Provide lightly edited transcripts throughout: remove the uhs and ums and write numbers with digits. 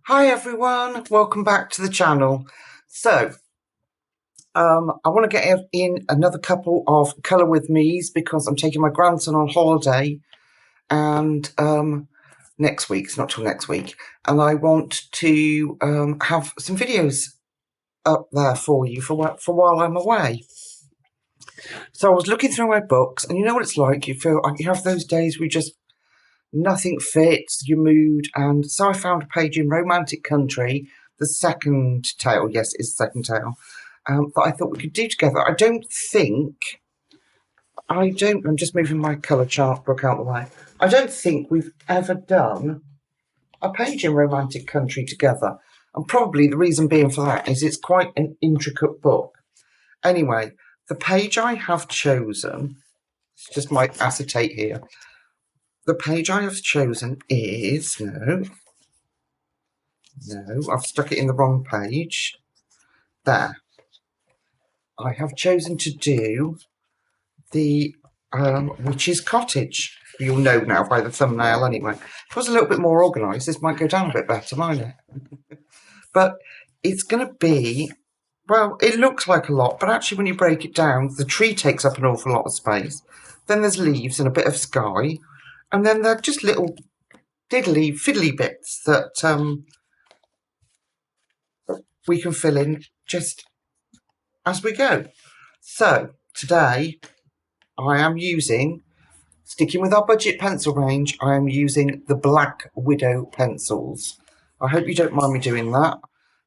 Hi everyone, welcome back to the channel. So, I want to get in another couple of colour with me's because I'm taking my grandson on holiday and next week, it's not till next week, and I want to have some videos up there for you for while I'm away. So I was looking through my books, and you know what it's like, you feel like you have those days where nothing fits your mood, and so I found a page in Romantic Country, the second tale, yes, it's the second tale, that I thought we could do together. I'm just moving my colour chart book out of the way. I don't think we've ever done a page in Romantic Country together, and probably the reason being for that is it's quite an intricate book. Anyway, the page I have chosen, it's just my acetate here, the page I have chosen is, no, I've stuck it in the wrong page. There. I have chosen to do the Witch's Cottage. You'll know now by the thumbnail anyway. If it was a little bit more organised, this might go down a bit better, mightn't it? But it's going to be, well, it looks like a lot, but actually when you break it down, the tree takes up an awful lot of space. Then there's leaves and a bit of sky. And then they're just little diddly, fiddly bits that we can fill in just as we go. So today I am using, sticking with our budget pencil range, I am using the Black Widow pencils. I hope you don't mind me doing that.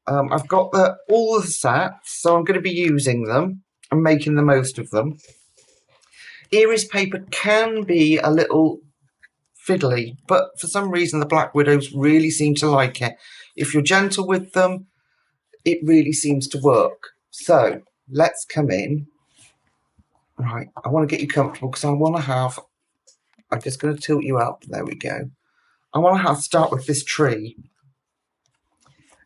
I've got all the sets, so I'm going to be using them and making the most of them. Erie's paper can be a little fiddly, but for some reason the Black Widows really seem to like it. If you're gentle with them, it really seems to work. So let's come in. Right, I want to get you comfortable because I want to have, I'm just going to tilt you up, there we go. I want to start with this tree.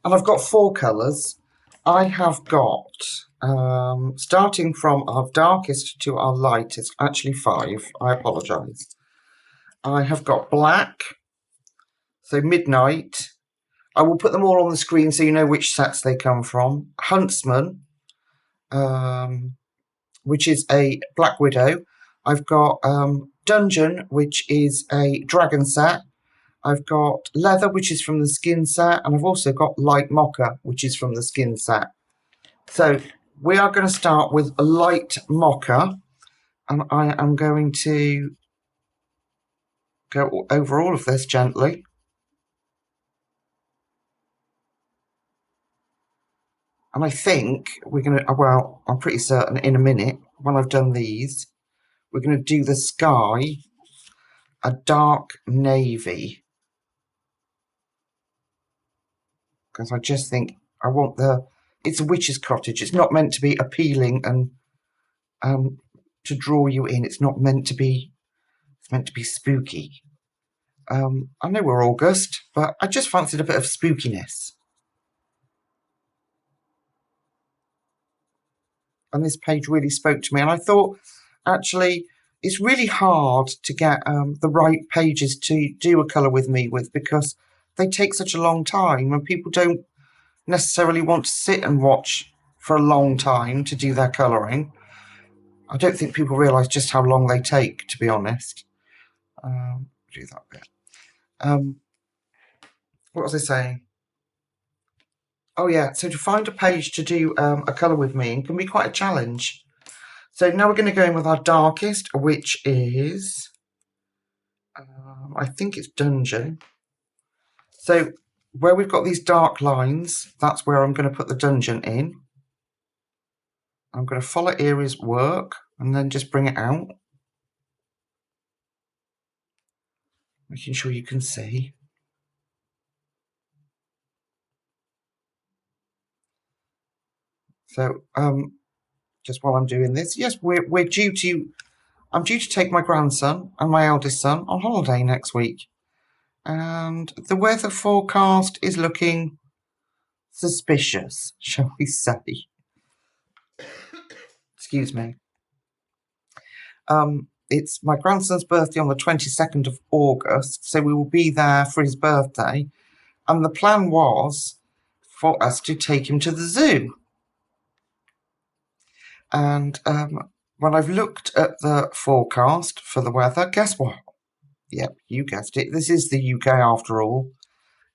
And I've got 4 colours. I have got, starting from our darkest to our lightest, actually 5, I apologise. I have got black, so midnight. I will put them all on the screen so you know which sets they come from. Huntsman, which is a Black Widow. I've got Dungeon, which is a dragon set. I've got Leather, which is from the skin set, and I've also got Light Mocha, which is from the skin set. So we are going to start with a Light Mocha, and I am going to go over all of this gently. And I think we're going to, well, I'm pretty certain in a minute, when I've done these, we're going to do the sky a dark navy. Because I just think I want it's a witch's cottage. It's not meant to be appealing and to draw you in. It's not meant to be, it's meant to be spooky. I know we're August, but I just fancied a bit of spookiness. And this page really spoke to me. And I thought, actually, it's really hard to get the right pages to do a colour with me with because they take such a long time and people don't necessarily want to sit and watch for a long time to do their colouring. I don't think people realise just how long they take, to be honest. Do that bit. What was I saying? Oh yeah, so to find a page to do a colour with me can be quite a challenge. So now we're going to go in with our darkest, which is, I think it's Dungeon. So where we've got these dark lines, that's where I'm going to put the Dungeon in. I'm going to follow Erie's work and then just bring it out. Making sure you can see. So just while I'm doing this, yes, I'm due to take my grandson and my eldest son on holiday next week. And the weather forecast is looking suspicious, shall we say. Excuse me. It's my grandson's birthday on the 22nd of August, so we will be there for his birthday. And the plan was for us to take him to the zoo. And when I've looked at the forecast for the weather, guess what? Yep, you guessed it. This is the UK after all.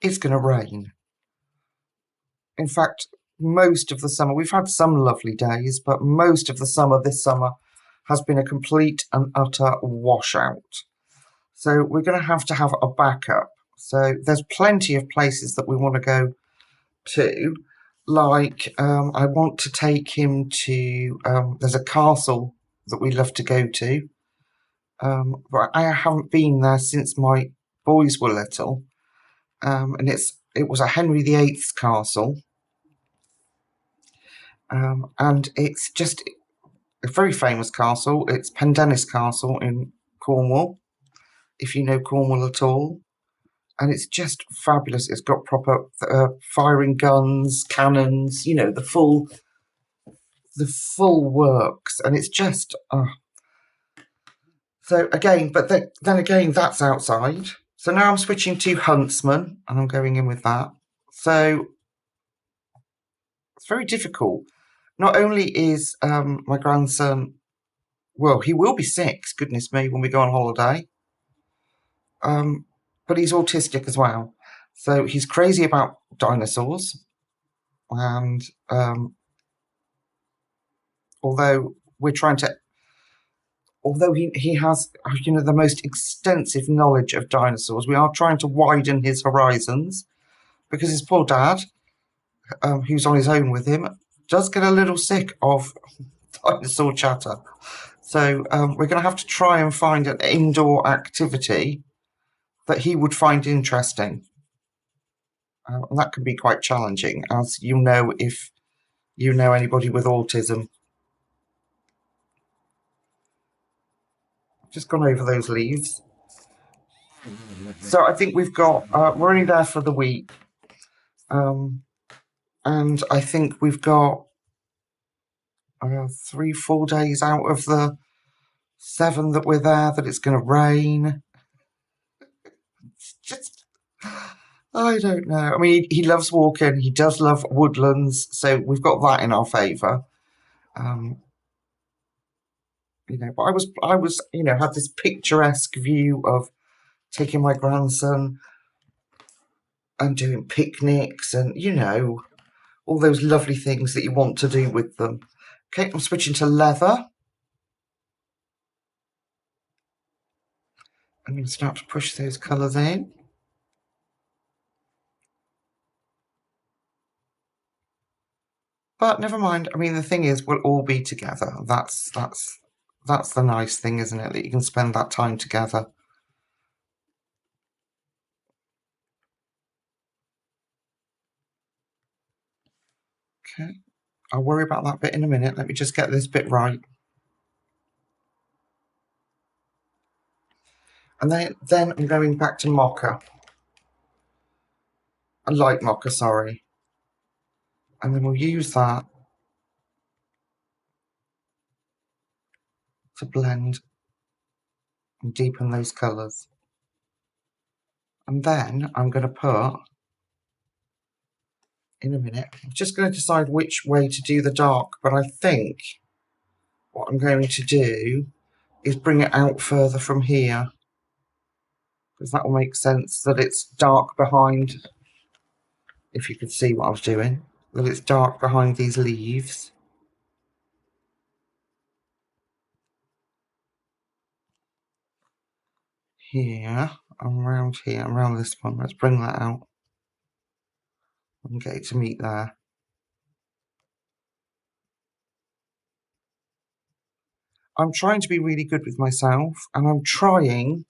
It's going to rain. In fact, most of the summer, we've had some lovely days, but most of the summer this summer has been a complete and utter washout. So we're going to have a backup. So there's plenty of places that we want to go to. Like, I want to take him to, there's a castle that we love to go to. But I haven't been there since my boys were little. And it was a Henry VIII's castle. And it's just a very famous castle. It's Pendennis Castle in Cornwall, if you know Cornwall at all. And it's just fabulous. It's got proper firing guns, cannons, you know, the full works. And it's just... So again, but then again, that's outside. So now I'm switching to Huntsman, and I'm going in with that. So it's very difficult. Not only is my grandson, well, he will be 6, goodness me, when we go on holiday. But he's autistic as well. So he's crazy about dinosaurs. And although he has, you know, the most extensive knowledge of dinosaurs, we are trying to widen his horizons, because his poor dad, who's on his own with him, does get a little sick of dinosaur chatter. So we're going to have to try and find an indoor activity that he would find interesting. And that can be quite challenging, as you know, if you know anybody with autism. Just gone over those leaves. So I think we've got, we're only there for the week. And I think we've got 3-4 days out of the 7 that we're there that it's going to rain. It's just, I don't know. I mean, he loves walking. He does love woodlands. So we've got that in our favour. You know, but I was, you know, had this picturesque view of taking my grandson and doing picnics and, you know, all those lovely things that you want to do with them. Okay, I'm switching to leather. I'm going to start to push those colours in. But never mind. I mean, the thing is, we'll all be together. That's the nice thing, isn't it? That you can spend that time together. Okay, I'll worry about that bit in a minute. Let me just get this bit right. And then I'm going back to mocha. A light mocha, sorry. And then we'll use that to blend and deepen those colours. And then I'm going to put, in a minute, I'm just going to decide which way to do the dark, but I think what I'm going to do is bring it out further from here, because that will make sense that it's dark behind, if you could see what I was doing, that it's dark behind these leaves. Here, around here, around this one. Let's bring that out and get it to meet there. I'm trying to be really good with myself, and I'm trying,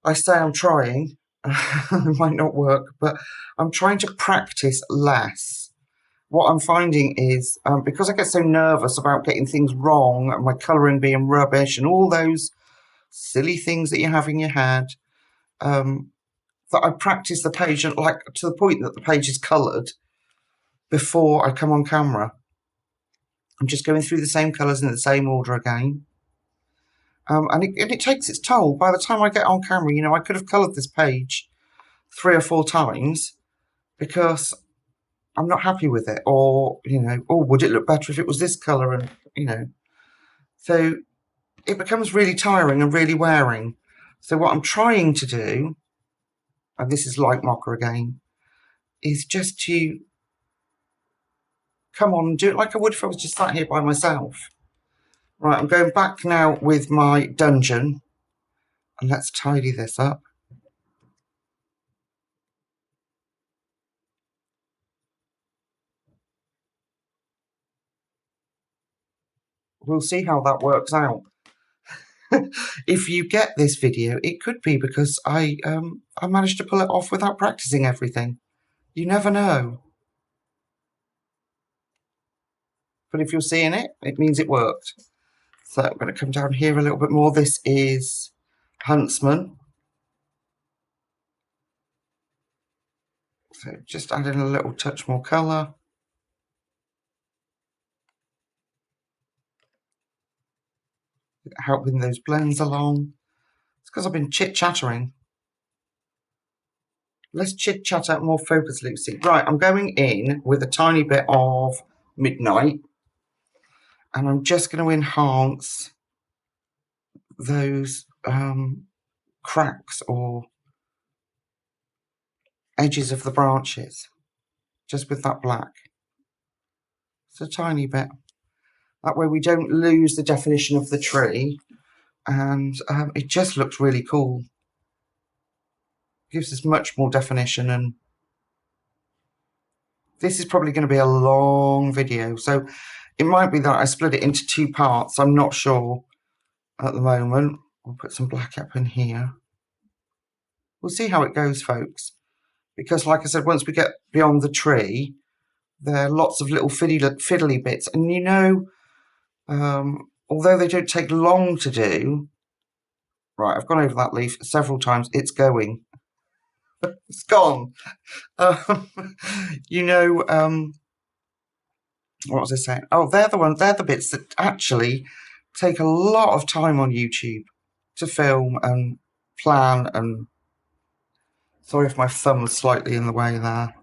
I say I'm trying, it might not work, but I'm trying to practice less. What I'm finding is, because I get so nervous about getting things wrong and my colouring being rubbish and all those silly things that you have in your head, that I practice the page, and like to the point that the page is coloured before I come on camera. I'm just going through the same colours in the same order again. And it takes its toll. By the time I get on camera, you know, I could have coloured this page 3 or 4 times because I'm not happy with it, or, you know, oh, would it look better if it was this colour, and, you know. So it becomes really tiring and really wearing. So what I'm trying to do, and this is like Mocha again, is just to come on and do it like I would if I was just sat here by myself. Right, I'm going back now with my dungeon, and let's tidy this up. We'll see how that works out. If you get this video, it could be because I managed to pull it off without practicing everything. You never know. But if you're seeing it, it means it worked. So I'm going to come down here a little bit more. This is Huntsman. So just adding a little touch more colour. Helping those blends along. It's because I've been chit-chattering. Let's chit-chat out more focus, Lucy. Right, I'm going in with a tiny bit of Midnight. And I'm just going to enhance those cracks or edges of the branches. Just with that black. It's a tiny bit. That way we don't lose the definition of the tree. And it just looks really cool. Gives us much more definition, and this is probably going to be a long video, so it might be that I split it into 2 parts. I'm not sure at the moment. We'll put some black up in here. We'll see how it goes, folks, because like I said, once we get beyond the tree, there are lots of little fiddly bits, and you know, although they don't take long to do, right, I've gone over that leaf several times, it's going. It's gone. You know, what was I saying? Oh, they're the bits that actually take a lot of time on YouTube to film and plan. And sorry if my thumb was slightly in the way there.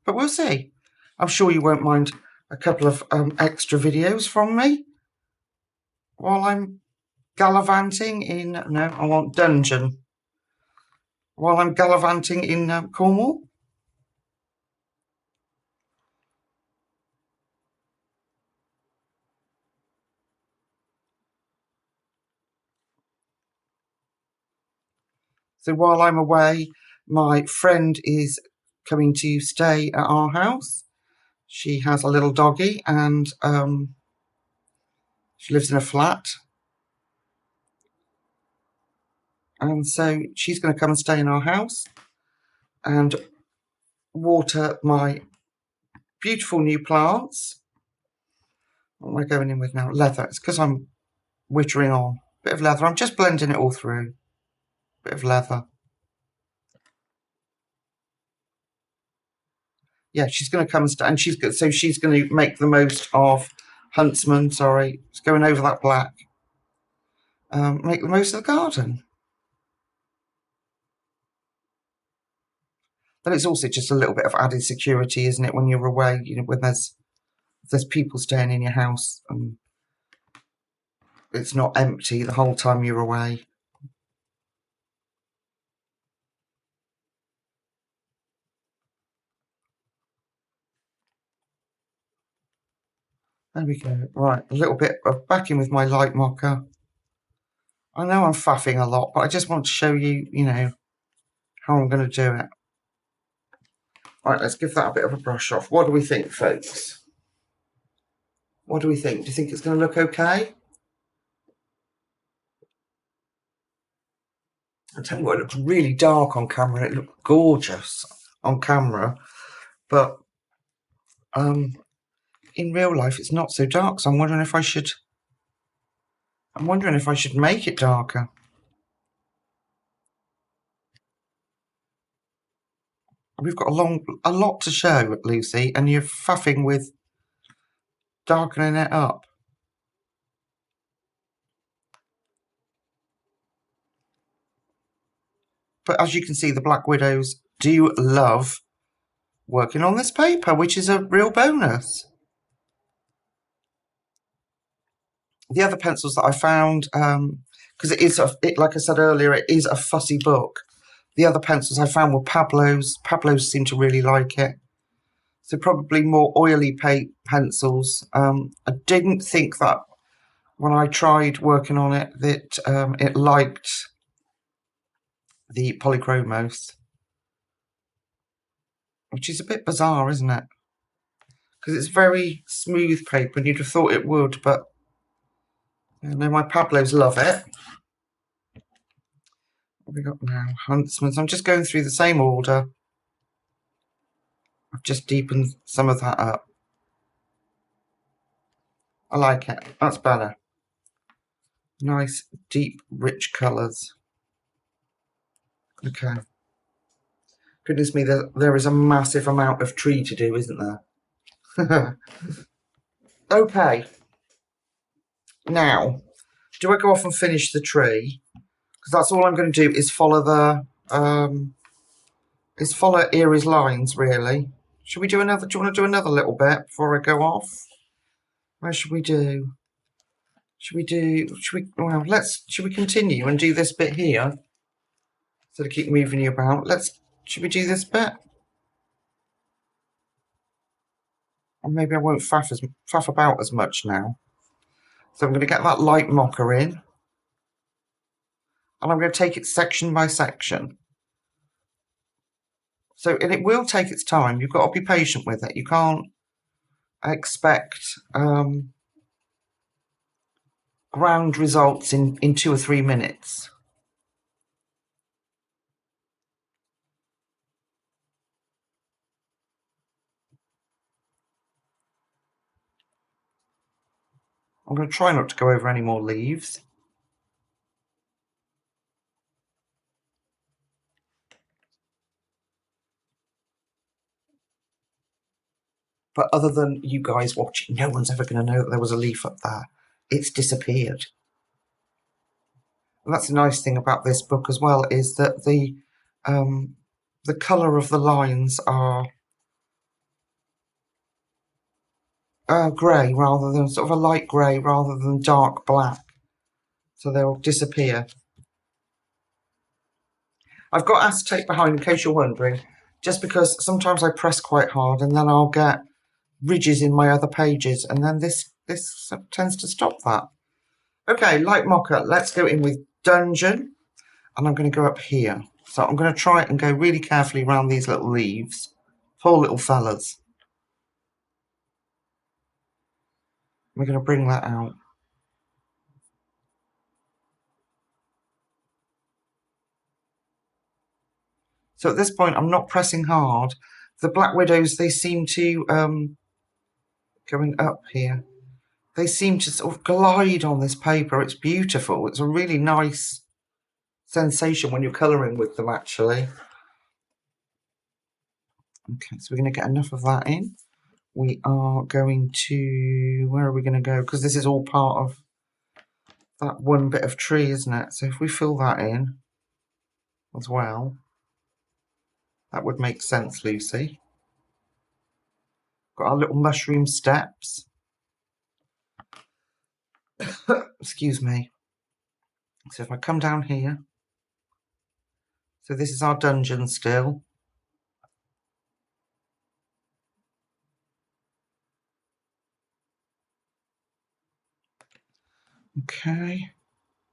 But we'll see. I'm sure you won't mind a couple of extra videos from me while I'm gallivanting in, no, I want dungeon. While I'm gallivanting in Cornwall. So while I'm away, my friend is coming to stay at our house. She has a little doggy, and she lives in a flat. And so she's going to come and stay in our house and water my beautiful new plants. What am I going in with now? Leather. It's because I'm wittering on. Bit of leather. I'm just blending it all through. Bit of leather. Yeah, she's going to come and stay, and she's going to make the most of Huntsman. Sorry, it's going over that black. Make the most of the garden. But it's also just a little bit of added security, isn't it, when you're away? You know, when there's people staying in your house and it's not empty the whole time you're away. There we go. Right, a little bit of back in with my light mocha. I know I'm faffing a lot, but I just want to show you, you know, how I'm going to do it. Right, let's give that a bit of a brush off. What do we think, folks? What do we think? Do you think it's going to look okay? I'll tell you what, it looks really dark on camera. It looked gorgeous on camera, but in real life it's not so dark. So I'm wondering if I should make it darker. We've got a lot to show, Lucy, and you're faffing with darkening it up. But as you can see, the Black Widows do love working on this paper, which is a real bonus. The other pencils that I found, because like I said earlier, it is a fussy book. The other pencils I found were Pablo's. Pablo's seem to really like it. So probably more oily pencils. I didn't think that when I tried working on it that it liked the polychromos, which is a bit bizarre, isn't it? Because it's very smooth paper and you'd have thought it would, but you know, my Pablos love it. What have we got now? Huntsman's. I'm just going through the same order. I've just deepened some of that up. I like it. That's better. Nice, deep, rich colours. Okay. Goodness me, there is a massive amount of tree to do, isn't there? Okay. Now, do I go off and finish the tree? Because that's all I'm going to do is follow the follow Erie's lines, really. Should we do another? Do you want to do another little bit before I go off? Where should we do? Should we continue and do this bit here? So to keep moving you about, should we do this bit? Or maybe I won't faff about as much now. So I'm going to get that light mocha in. And I'm going to take it section by section. So, and it will take its time. You've got to be patient with it. You can't expect ground results in 2 or 3 minutes. I'm going to try not to go over any more leaves. But other than you guys watching, no one's ever going to know that there was a leaf up there. It's disappeared. And that's the nice thing about this book as well, is that the colour of the lines are grey rather than sort of a light grey rather than dark black. So they'll disappear. I've got acetate behind in case you're wondering, just because sometimes I press quite hard and then I'll get ridges in my other pages, and then this tends to stop that. Okay, light mocha, let's go in with Dungeon, and I'm going to go up here. So I'm going to try and go really carefully around these little leaves. Poor little fellas. We're going to bring that out. So at this point, I'm not pressing hard. The Black Widows, they seem to, going up here, they seem to sort of glide on this paper. It's beautiful. It's a really nice sensation when you're colouring with them, actually. Okay, so we're going to get enough of that in. We are going to, where are we going to go? Because this is all part of that one bit of tree, isn't it? So if we fill that in as well, that would make sense, Lucy. Got our little mushroom steps. Excuse me. So if I come down here, so this is our dungeon still. Okay,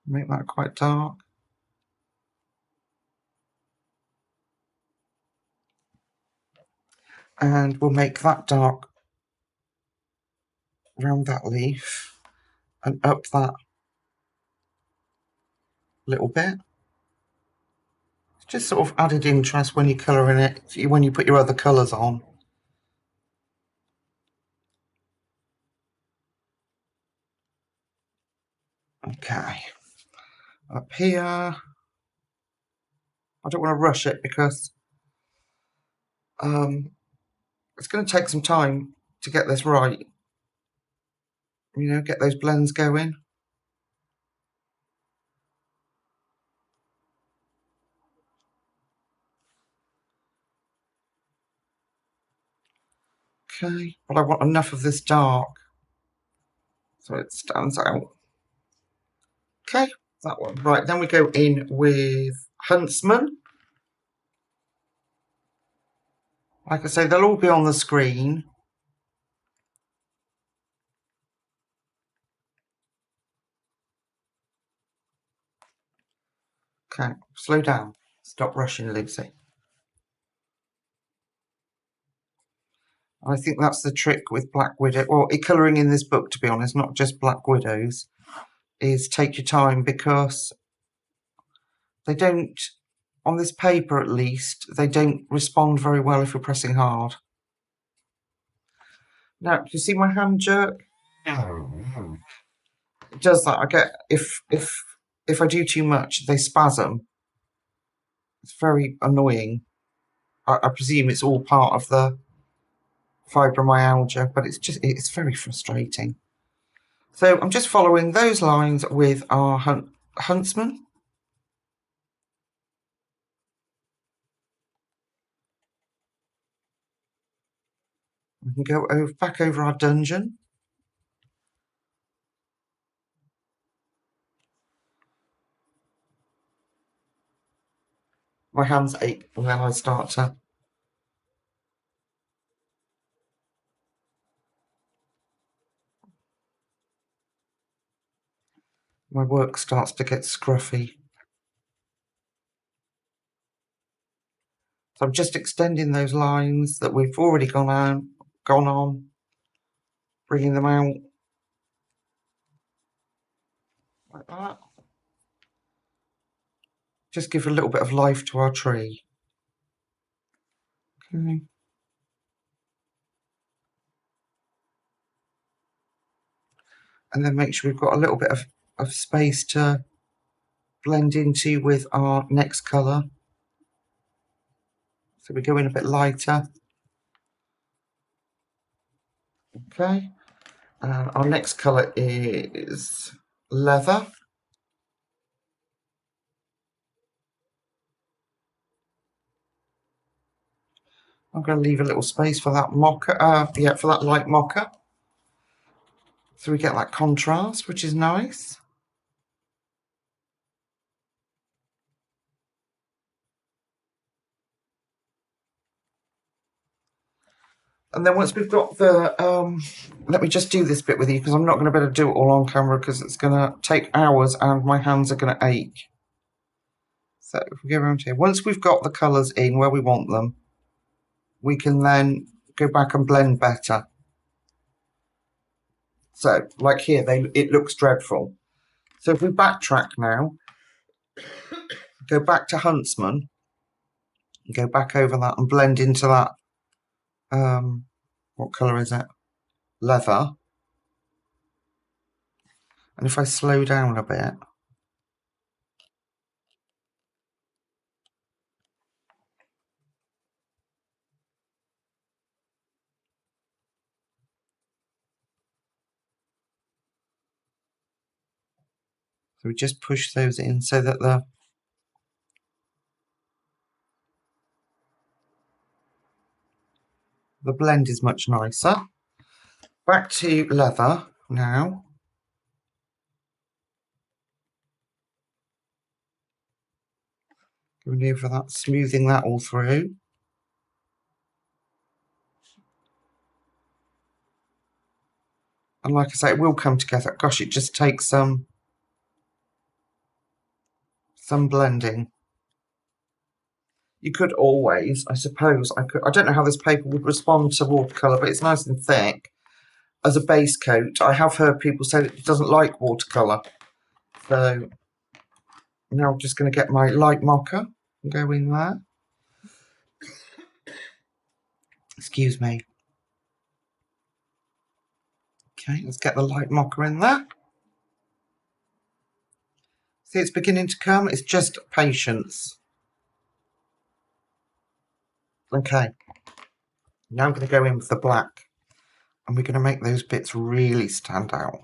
make that quite dark. And we'll make that dark around that leaf and up that little bit. It's just sort of added interest when you're colouring it, when you put your other colours on. Okay, up here, I don't want to rush it because it's going to take some time to get this right. You know, get those blends going. Okay, but I want enough of this dark so it stands out. Okay, that one. Right, then we go in with Huntsman. Like I say, they'll all be on the screen. Okay, slow down. Stop rushing, Lucy. I think that's the trick with Black Widow, or colouring in this book, to be honest, not just Black Widows, is take your time, because they don't, on this paper at least, they don't respond very well if you're pressing hard. Now, do you see my hand jerk? It does that. I get, if I do too much, they spasm. It's very annoying. I presume it's all part of the fibromyalgia, but it's very frustrating. So I'm just following those lines with our Huntsman. We can go back over our dungeon. My hands ache when I start to... My work starts to get scruffy. So I'm just extending those lines that we've already gone on, bringing them out like that. Just give a little bit of life to our tree. Okay. And then make sure we've got a little bit of space to blend into with our next colour. So we go in a bit lighter. Okay. Our next colour is leather. I'm going to leave a little space for that mocha, for that light mocha. So we get that contrast, which is nice. And then once we've got the, let me just do this bit with you, because I'm not going to be able to do it all on camera because it's going to take hours and my hands are going to ache. So if we go around here, once we've got the colours in where we want them, we can then go back and blend better. So, like here, it looks dreadful. So if we backtrack now, go back to Huntsman, go back over that and blend into that, what colour is it? Leather. And if I slow down a bit, so we just push those in so that the blend is much nicer. Back to leather now. Going over that, smoothing that all through. And like I say, it will come together. Gosh, it just takes some blending. You could always, I suppose, I don't know how this paper would respond to watercolour, but it's nice and thick. As a base coat, I have heard people say that it doesn't like watercolour. So now I'm just going to get my light mocha and go in there. Excuse me. Okay, let's get the light mocha in there. See, it's beginning to come. It's just patience. Okay. Now I'm going to go in with the black. And we're going to make those bits really stand out.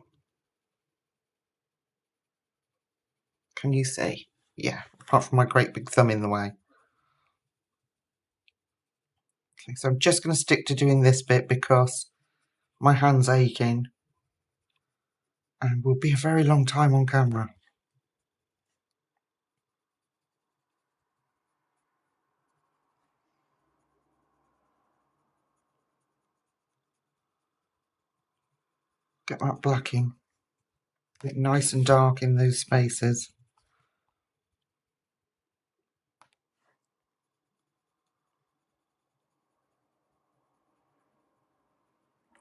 Can you see? Yeah, apart from my great big thumb in the way. Okay, so I'm just going to stick to doing this bit because my hand's aching and will be a very long time on camera. Get that blacking. Get nice and dark in those spaces.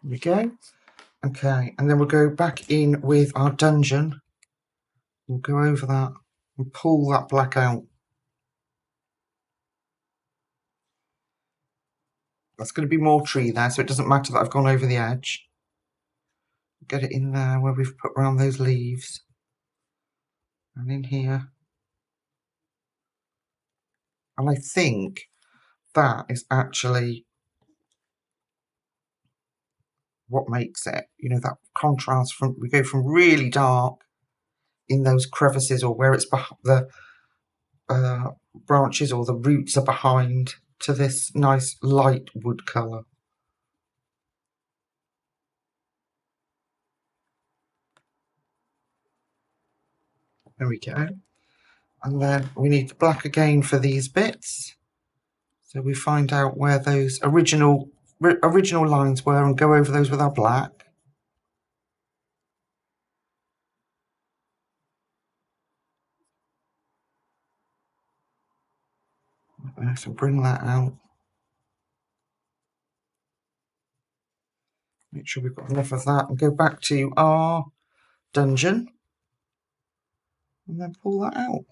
There we go. Okay, and then we'll go back in with our dungeon. We'll go over that and pull that black out. That's going to be more tree there, so it doesn't matter that I've gone over the edge. Get it in there where we've put around those leaves. And in here. And I think that is actually what makes it, you know, that contrast from, we go from really dark in those crevices or where it's the branches or the roots are behind to this nice light wood colour. There we go. And then we need the black again for these bits. So we find out where those original lines were and go over those with our black. So bring that out. Make sure we've got enough of that and go back to our dungeon and then pull that out.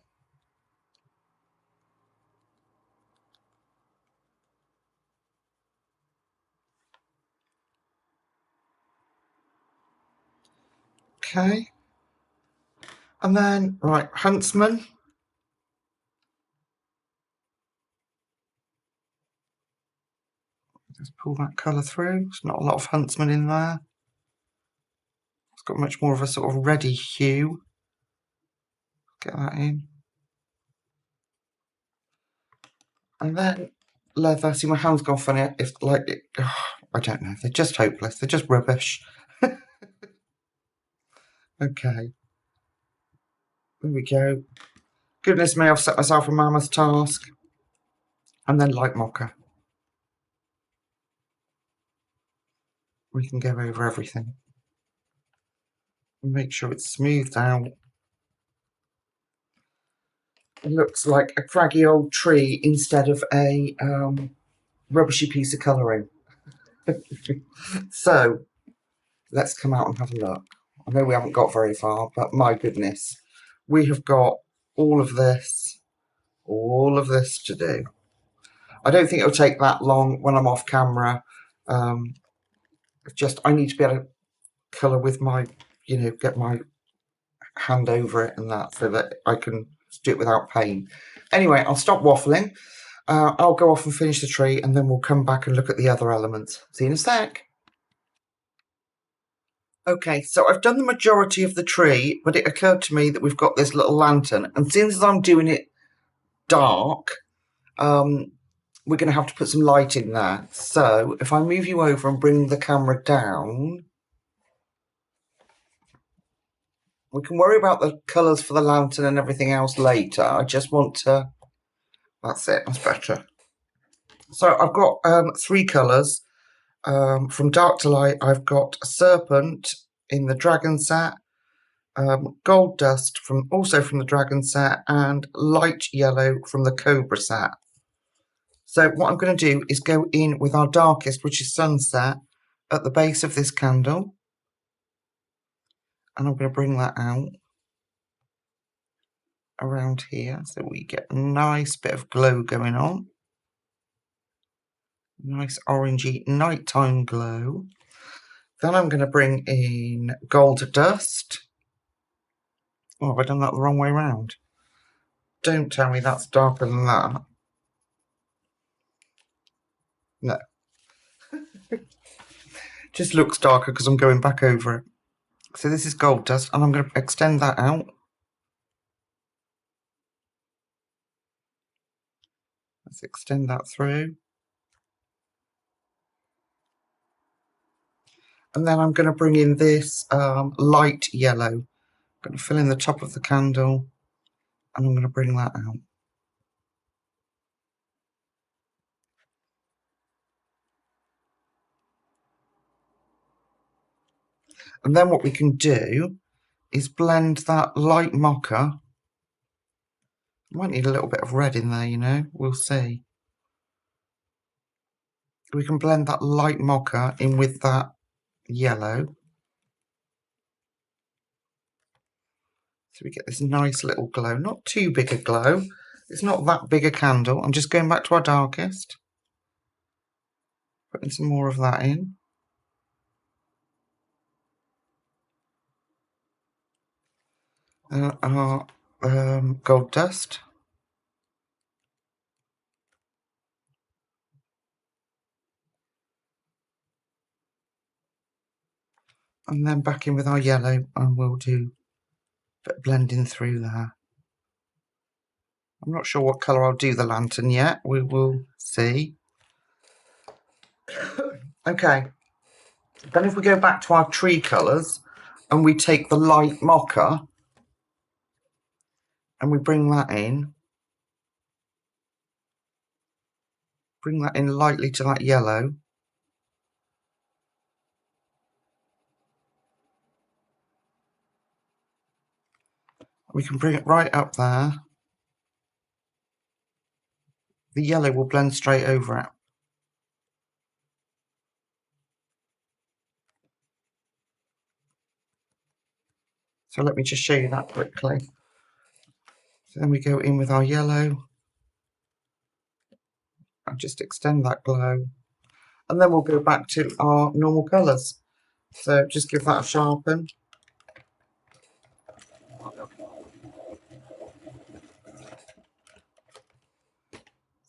Okay. And then, right, Huntsman. Just pull that colour through. There's not a lot of Huntsman in there. It's got much more of a sort of reddy hue. Get that in. And then leather. See, my hand's gone funny. It's like, I don't know. They're just hopeless. They're just rubbish. Okay. There we go. Goodness me, I've set myself a mammoth task. And then light mocha. We can go over everything. And make sure it's smoothed out. It looks like a craggy old tree instead of a rubbishy piece of colouring. So, let's come out and have a look. I know we haven't got very far, but my goodness. We have got all of this to do. I don't think it'll take that long when I'm off camera. Just, I need to be able to colour with my, you know, get my hand over it and that so that I can do it without pain. Anyway, I'll stop waffling. I'll go off and finish the tree and then we'll come back and look at the other elements. See you in a sec. Okay, so I've done the majority of the tree, but it occurred to me that we've got this little lantern, and since I'm doing it dark, we're going to have to put some light in there. So if I move you over and bring the camera down, we can worry about the colours for the lantern and everything else later. I just want to... That's it, that's better. So I've got 3 colours. From dark to light, I've got Serpent in the Dragon set, Gold Dust also from the Dragon set, and Light Yellow from the Cobra set. So what I'm going to do is go in with our darkest, which is Sunset, at the base of this candle. And I'm going to bring that out around here so we get a nice bit of glow going on. Nice orangey nighttime glow. Then I'm going to bring in Gold Dust. Oh, have I done that the wrong way around? Don't tell me that's darker than that. No. Just looks darker because I'm going back over it. So this is Gold Dust, and I'm going to extend that out. Let's extend that through. And then I'm going to bring in this light yellow. I'm going to fill in the top of the candle and I'm going to bring that out. And then what we can do is blend that light mocha. Might need a little bit of red in there, you know, we'll see. We can blend that light mocha in with that yellow. So we get this nice little glow, not too big a glow. It's not that big a candle. I'm just going back to our darkest. Putting some more of that in. Our gold dust. And then back in with our yellow and we'll do a bit of blending through there. I'm not sure what colour I'll do the lantern yet. We will see. Okay. Then if we go back to our tree colours and we take the light mocha and we bring that in. Bring that in lightly to that yellow. We can bring it right up there. The yellow will blend straight over it. So let me just show you that quickly. So then we go in with our yellow. I'll just extend that glow. And then we'll go back to our normal colours. So just give that a sharpen.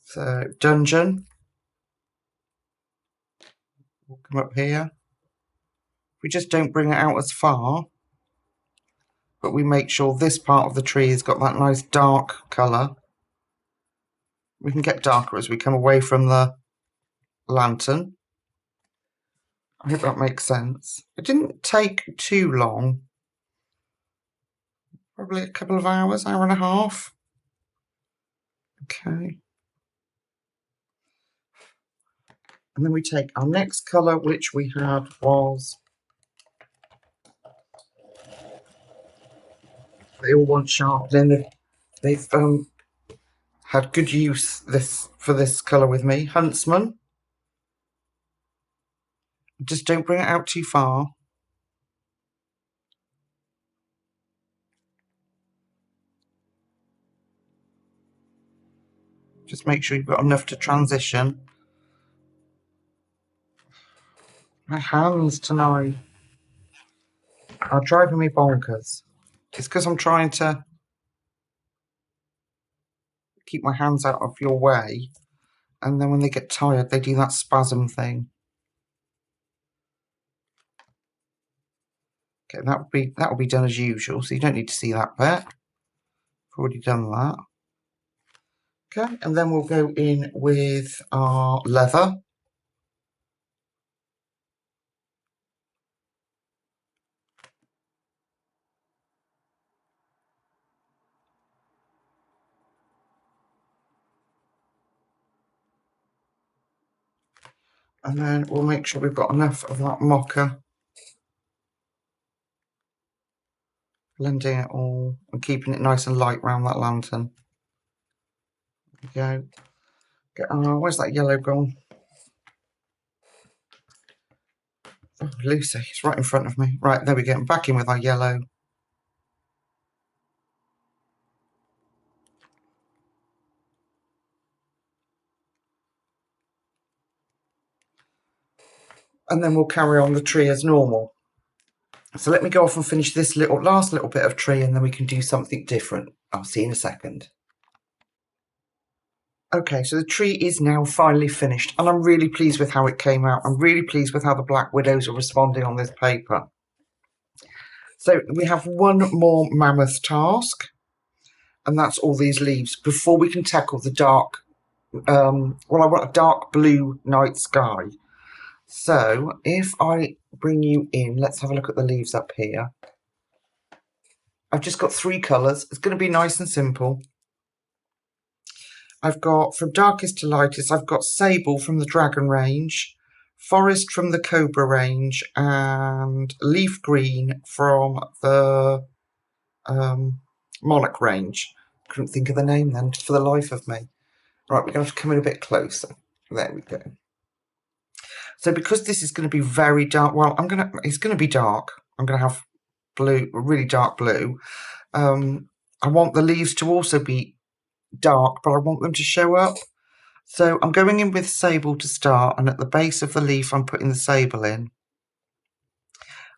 So dungeon. We'll come up here. We just don't bring it out as far, but we make sure this part of the tree has got that nice dark colour. We can get darker as we come away from the lantern. I hope that makes sense. It didn't take too long. Probably a couple of hours, hour and a half. Okay. And then we take our next colour, which we had was... They all want sharpening. They've had good use for this colour with me. Huntsman. Just don't bring it out too far. Just make sure you've got enough to transition. My hands tonight are driving me bonkers. It's because I'm trying to keep my hands out of your way, and then when they get tired they do that spasm thing. Okay, that will be done as usual, so you don't need to see that bit. I've already done that. Okay, and then we'll go in with our leather. And then we'll make sure we've got enough of that mocha. Blending it all and keeping it nice and light around that lantern. There we go. Where's that yellow gone? Oh, Lucy, it's right in front of me. Right, there we go. Back in with our yellow. And then we'll carry on the tree as normal. So let me go off and finish this last little bit of tree and then we can do something different. I'll see you in a second. Okay, so the tree is now finally finished and I'm really pleased with how it came out. I'm really pleased with how the Black Widows are responding on this paper. So we have one more mammoth task, and that's all these leaves before we can tackle the dark, well, I want a dark blue night sky. So if I bring you in, let's have a look at the leaves up here. I've just got 3 colours. It's going to be nice and simple. I've got, from darkest to lightest, I've got Sable from the Dragon range, Forest from the Cobra range, and Leaf Green from the Monarch range. Couldn't think of the name then for the life of me. Right, we're going to have to come in a bit closer. There we go. So because this is going to be very dark, well, it's going to be dark. I'm going to have blue, really dark blue. I want the leaves to also be dark, but I want them to show up. So I'm going in with Sable to start, and at the base of the leaf I'm putting the Sable in.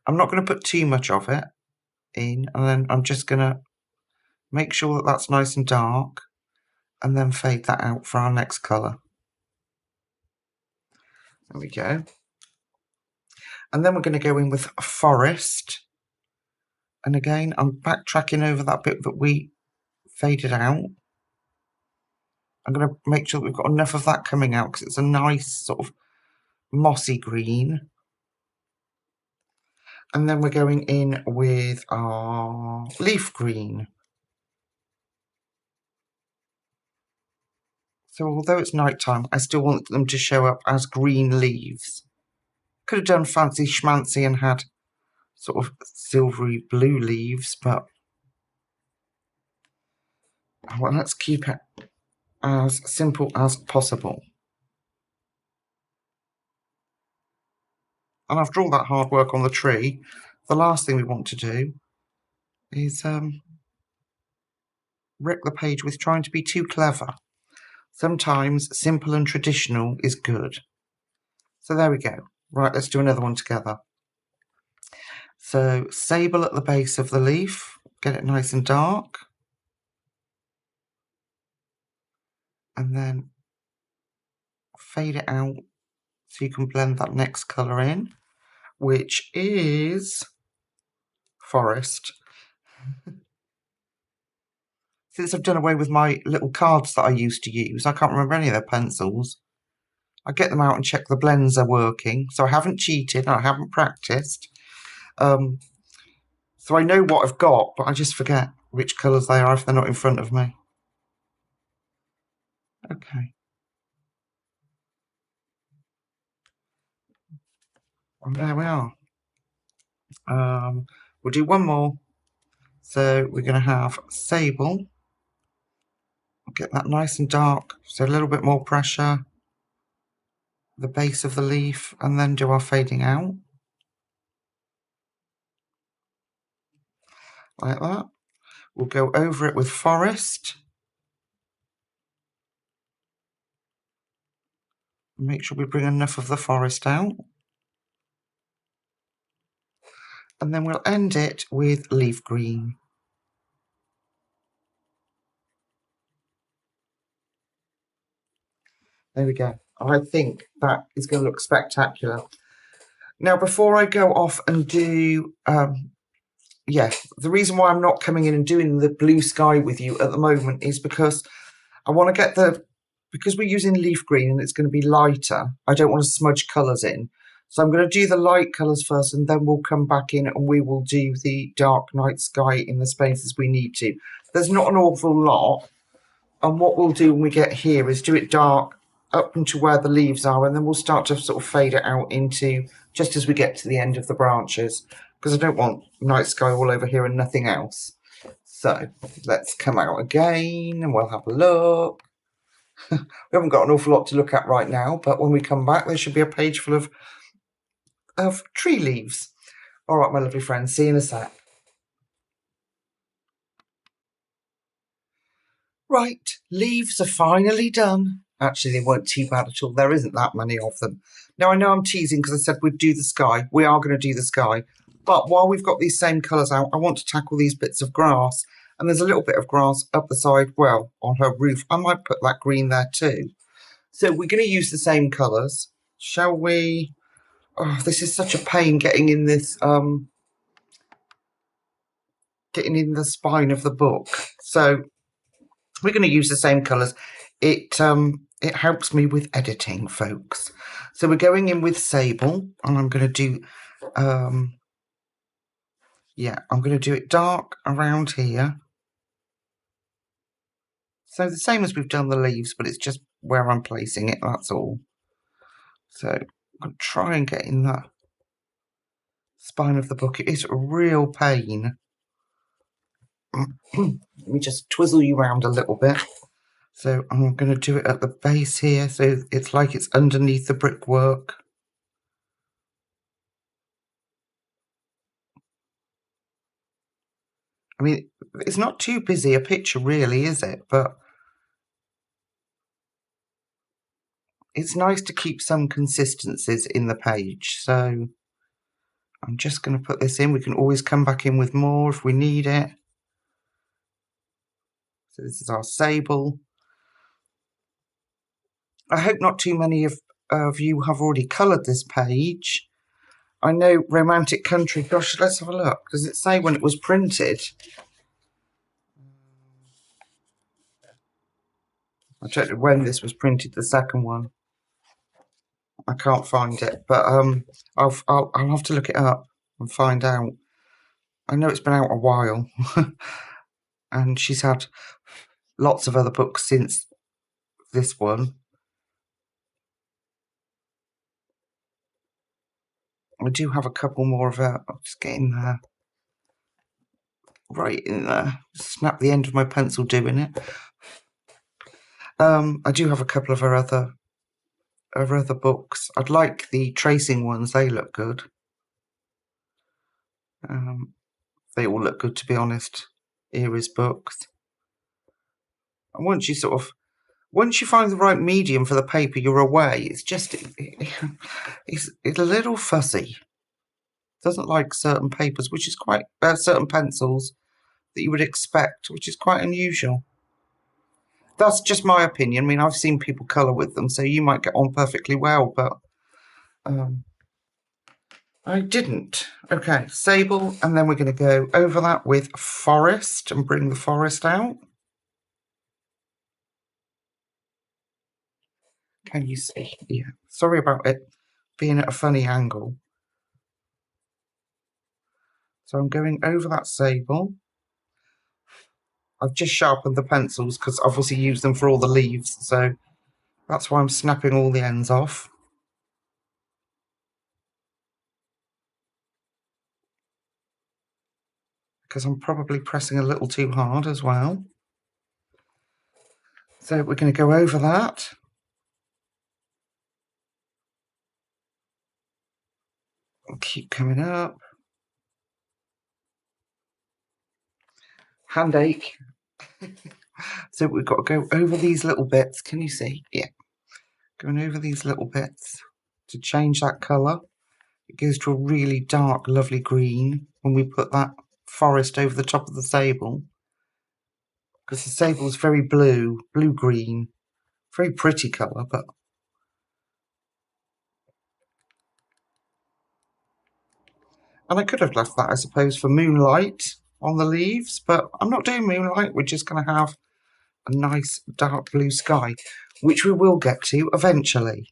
I'm not going to put too much of it in, and then I'm just going to make sure that that's nice and dark, and then fade that out for our next colour. There we go. And then we're going to go in with Forest. And again, I'm backtracking over that bit that we faded out. I'm going to make sure that we've got enough of that coming out because it's a nice sort of mossy green. And then we're going in with our leaf green. So although it's nighttime, I still want them to show up as green leaves. Could have done fancy schmancy and had sort of silvery blue leaves, but well, let's keep it as simple as possible. And after all that hard work on the tree, the last thing we want to do is wreck the page with trying to be too clever. Sometimes simple and traditional is good. So there we go. Right, let's do another one together. So Sable at the base of the leaf, get it nice and dark. And then fade it out so you can blend that next colour in, which is Forest. Since I've done away with my little cards that I used to use, I can't remember any of their pencils. I get them out and check the blends are working. So I haven't cheated and I haven't practiced. So I know what I've got, but I just forget which colours they are if they're not in front of me. Okay. And there we are. We'll do one more. So we're going to have Sable. Get that nice and dark, so a little bit more pressure. The base of the leaf, and then do our fading out. Like that. We'll go over it with Forest. Make sure we bring enough of the forest out. And then we'll end it with Leaf Green. There we go. I think that is going to look spectacular. Now, before I go off and do, the reason why I'm not coming in and doing the blue sky with you at the moment is because I want to get because we're using leaf green and it's going to be lighter, I don't want to smudge colours in. So I'm going to do the light colours first, and then we'll come back in and we will do the dark night sky in the spaces we need to. There's not an awful lot. And what we'll do when we get here is do it dark up into where the leaves are, and then we'll start to sort of fade it out into just as we get to the end of the branches, because I don't want night sky all over here and nothing else. So let's come out again and we'll have a look. We haven't got an awful lot to look at right now, but when we come back there should be a page full of tree leaves. All right, my lovely friends, see you in a sec. Right, leaves are finally done. Actually, they weren't too bad at all. There isn't that many of them. Now, I know I'm teasing because I said we'd do the sky. We are going to do the sky. But while we've got these same colours out, I want to tackle these bits of grass. And there's a little bit of grass up the side, well, on her roof. I might put that green there too. So we're going to use the same colours. Shall we? Oh, this is such a pain getting in this, getting in the spine of the book. So we're going to use the same colours. it helps me with editing, folks. So we're going in with sable, and I'm going to do yeah, I'm going to do it dark around here. So the same as we've done the leaves, but it's just where I'm placing it, that's all. So I'm going to try and get in that spine of the book. It is a real pain. Let me just twizzle you around a little bit. So I'm going to do it at the base here, so it's like it's underneath the brickwork. I mean, it's not too busy a picture really, is it? But it's nice to keep some consistencies in the page. So I'm just going to put this in. We can always come back in with more if we need it. So this is our sable. I hope not too many of you have already coloured this page. I know Romantic Country, gosh, let's have a look. Does it say when it was printed? I don't know when this was printed, the second one. I can't find it, but I'll have to look it up and find out. I know it's been out a while, and she's had lots of other books since this one. I do have a couple more of her. I'll just get in there. Right in there. Snap the end of my pencil doing it. I do have a couple of her other books. I'd like the tracing ones. They look good. They all look good, to be honest. Eriy's books. And once you find the right medium for the paper, you're away. It's just it's a little fussy. Doesn't like certain papers, which is quite certain pencils that you would expect, which is quite unusual. That's just my opinion. I mean, I've seen people colour with them, so you might get on perfectly well, but I didn't. Okay, sable, and then we're going to go over that with forest and bring the forest out. Can you see? Yeah. Sorry about it being at a funny angle. So I'm going over that sable. I've just sharpened the pencils because I've obviously used them for all the leaves, so that's why I'm snapping all the ends off. Because I'm probably pressing a little too hard as well. So we're going to go over that. I'll keep coming up. Hand ache. So we've got to go over these little bits. Can you see? Yeah. Going over these little bits to change that colour. It goes to a really dark, lovely green when we put that forest over the top of the sable. Because the sable is very blue, blue-green. Very pretty colour, but... And I could have left that, I suppose, for moonlight on the leaves, but I'm not doing moonlight. We're just going to have a nice dark blue sky, which we will get to eventually.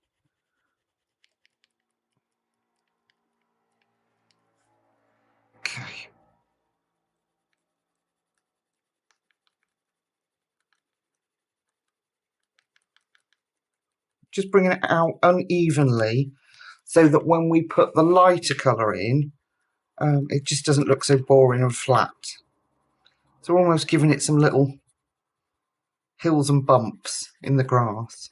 Okay. Just bringing it out unevenly so that when we put the lighter colour in, it just doesn't look so boring and flat. So we're almost giving it some little hills and bumps in the grass.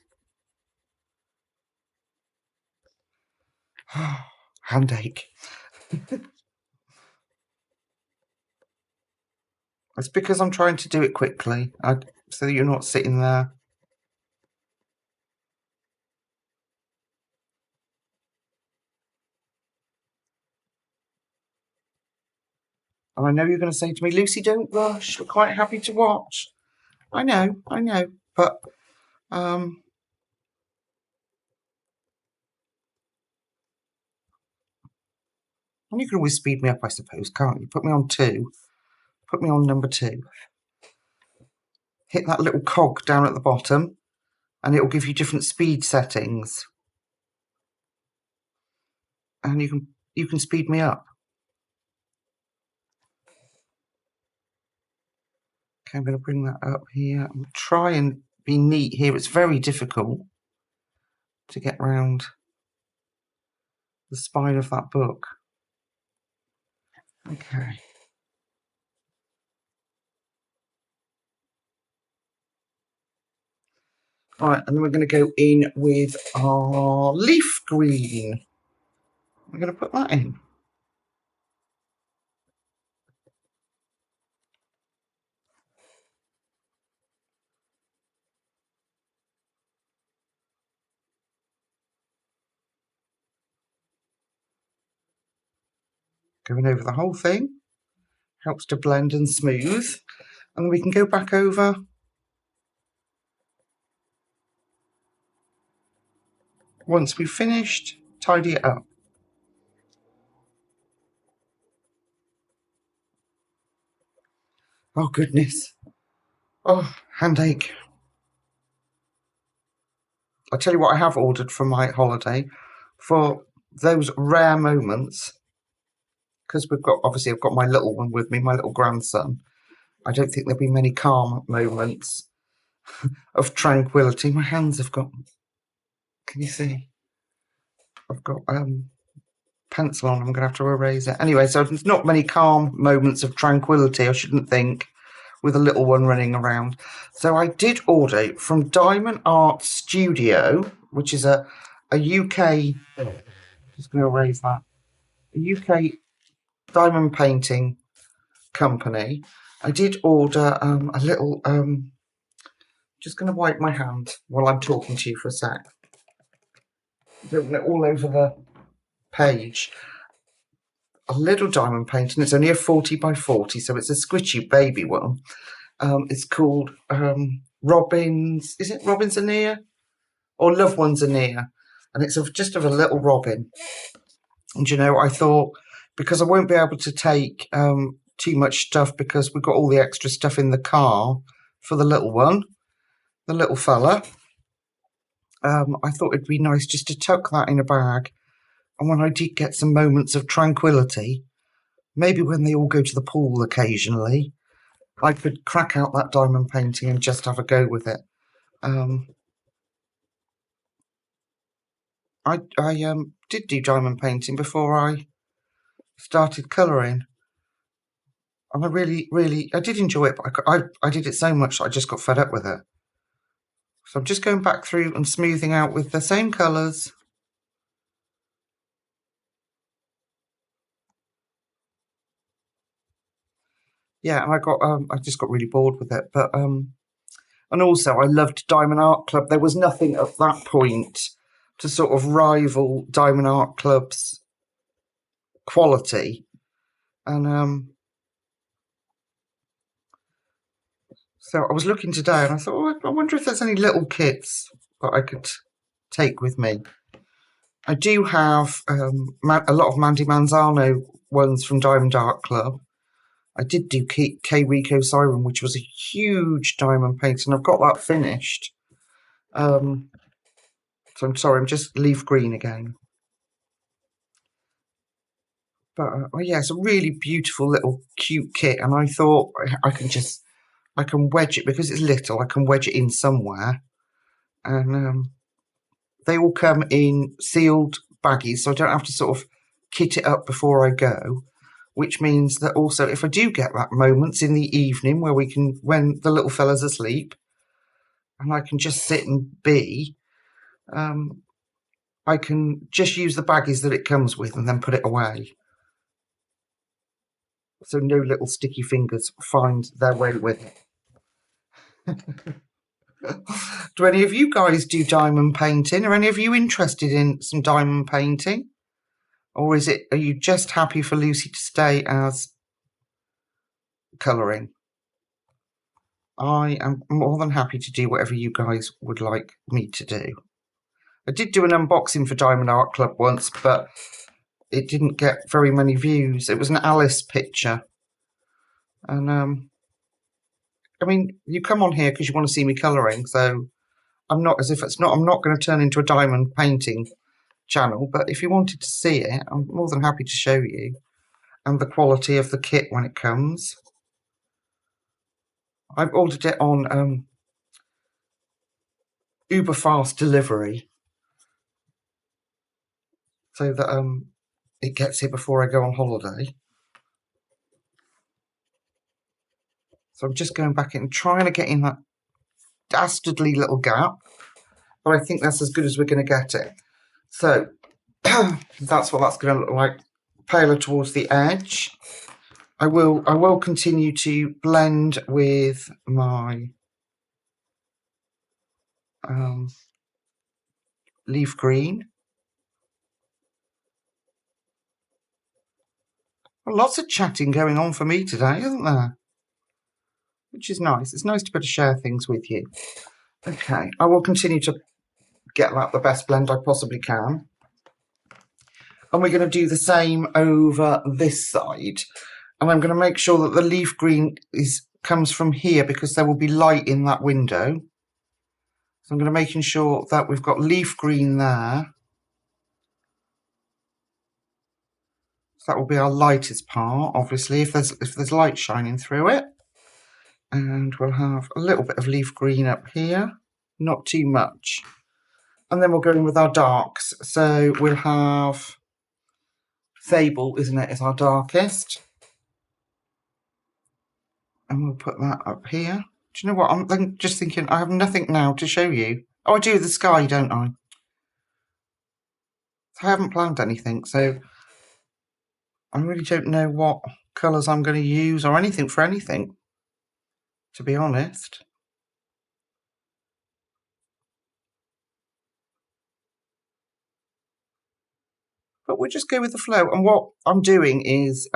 Hand ache. It's because I'm trying to do it quickly, so that you're not sitting there. And I know you're going to say to me, Lucy, don't rush. We're quite happy to watch. I know. But, and you can always speed me up, I suppose, can't you? Put me on 2. Put me on number 2. Hit that little cog down at the bottom. and it will give you different speed settings, and you can speed me up. Okay, I'm going to bring that up here. I'll try and be neat here. It's very difficult to get round the spine of that book. Okay. All right, and then we're going to go in with our leaf green. We're going to put that in. Going over the whole thing. Helps to blend and smooth. And then we can go back over. Once we've finished, tidy it up. Oh, goodness. Oh, handache. I'll tell you what I have ordered for my holiday. For those rare moments, because obviously I've got my little one with me, my little grandson. I don't think there'll be many calm moments of tranquility. My hands have got, can you see? I've got pencil on, I'm going to have to erase it. Anyway, so there's not many calm moments of tranquility, I shouldn't think, with a little one running around. So I did order from Diamond Art Studio, which is a UK, just going to erase that, a UK diamond painting company. I did order a little, just going to wipe my hand while I'm talking to you for a sec. Don't want it all over the page. A little diamond painting. It's only a 40 by 40, so it's a squishy baby one. It's called Robin's. Is it Robin's are near? Or Loved Ones are near? And it's just of a little robin. And you know, I thought, because I won't be able to take too much stuff because we've got all the extra stuff in the car for the little one, the little fella. I thought it'd be nice just to tuck that in a bag. And when I did get some moments of tranquility, maybe when they all go to the pool occasionally, I could crack out that diamond painting and just have a go with it. I did do diamond painting before I started colouring. And I did enjoy it, but I did it so much that I just got fed up with it. So I'm just going back through and smoothing out with the same colours. Yeah, and I just got really bored with it. But and also I loved Diamond Art Club. There was nothing at that point to sort of rival Diamond Art Club's quality. And so I was looking today and I thought, I wonder if there's any little kits that I could take with me. I do have a lot of Mandy Manzano ones from Diamond Art Club. I did do K Rico Siren, which was a huge diamond painting. I've got that finished. So I'm sorry, I'm just leaf green again. But yeah, it's a really beautiful little cute kit, and I thought I can wedge it, because it's little, I can wedge it in somewhere. And they all come in sealed baggies, so I don't have to sort of kit it up before I go. Which means that also, if I do get that moments in the evening where when the little fella's asleep, and I can just sit and be, I can just use the baggies that it comes with and then put it away. So no little sticky fingers find their way with it. Do any of you guys do diamond painting? Are any of you interested in some diamond painting? Or are you just happy for Lucy to stay as colouring? I am more than happy to do whatever you guys would like me to do. I did do an unboxing for Diamond Art Club once, but it didn't get very many views. It was an Alice picture. And, I mean, you come on here because you want to see me colouring, so I'm not going to turn into a diamond painting channel, but if you wanted to see it, I'm more than happy to show you, and the quality of the kit when it comes. I've ordered it on uber fast delivery, so that it gets here before I go on holiday. So I'm just going back in and trying to get in that dastardly little gap, but I think that's as good as we're going to get it. So that's what that's going to look like, paler towards the edge. I will continue to blend with my leaf green. Well, lots of chatting going on for me today, isn't there? Which is nice. It's nice to be able to share things with you. Okay, I will continue to get that the best blend I possibly can. And we're going to do the same over this side. And I'm going to make sure that the leaf green comes from here, because there will be light in that window. So I'm going to making sure that we've got leaf green there. So that will be our lightest part, obviously, if there's light shining through it. And we'll have a little bit of leaf green up here, not too much. And then we'll go in with our darks. So we'll have Sable, isn't it, is our darkest. And we'll put that up here. Do you know what? I'm just thinking, I have nothing now to show you. Oh, I do the sky, don't I? I haven't planned anything, so I really don't know what colours I'm going to use or anything for anything, to be honest. But we'll just go with the flow. And what I'm doing is,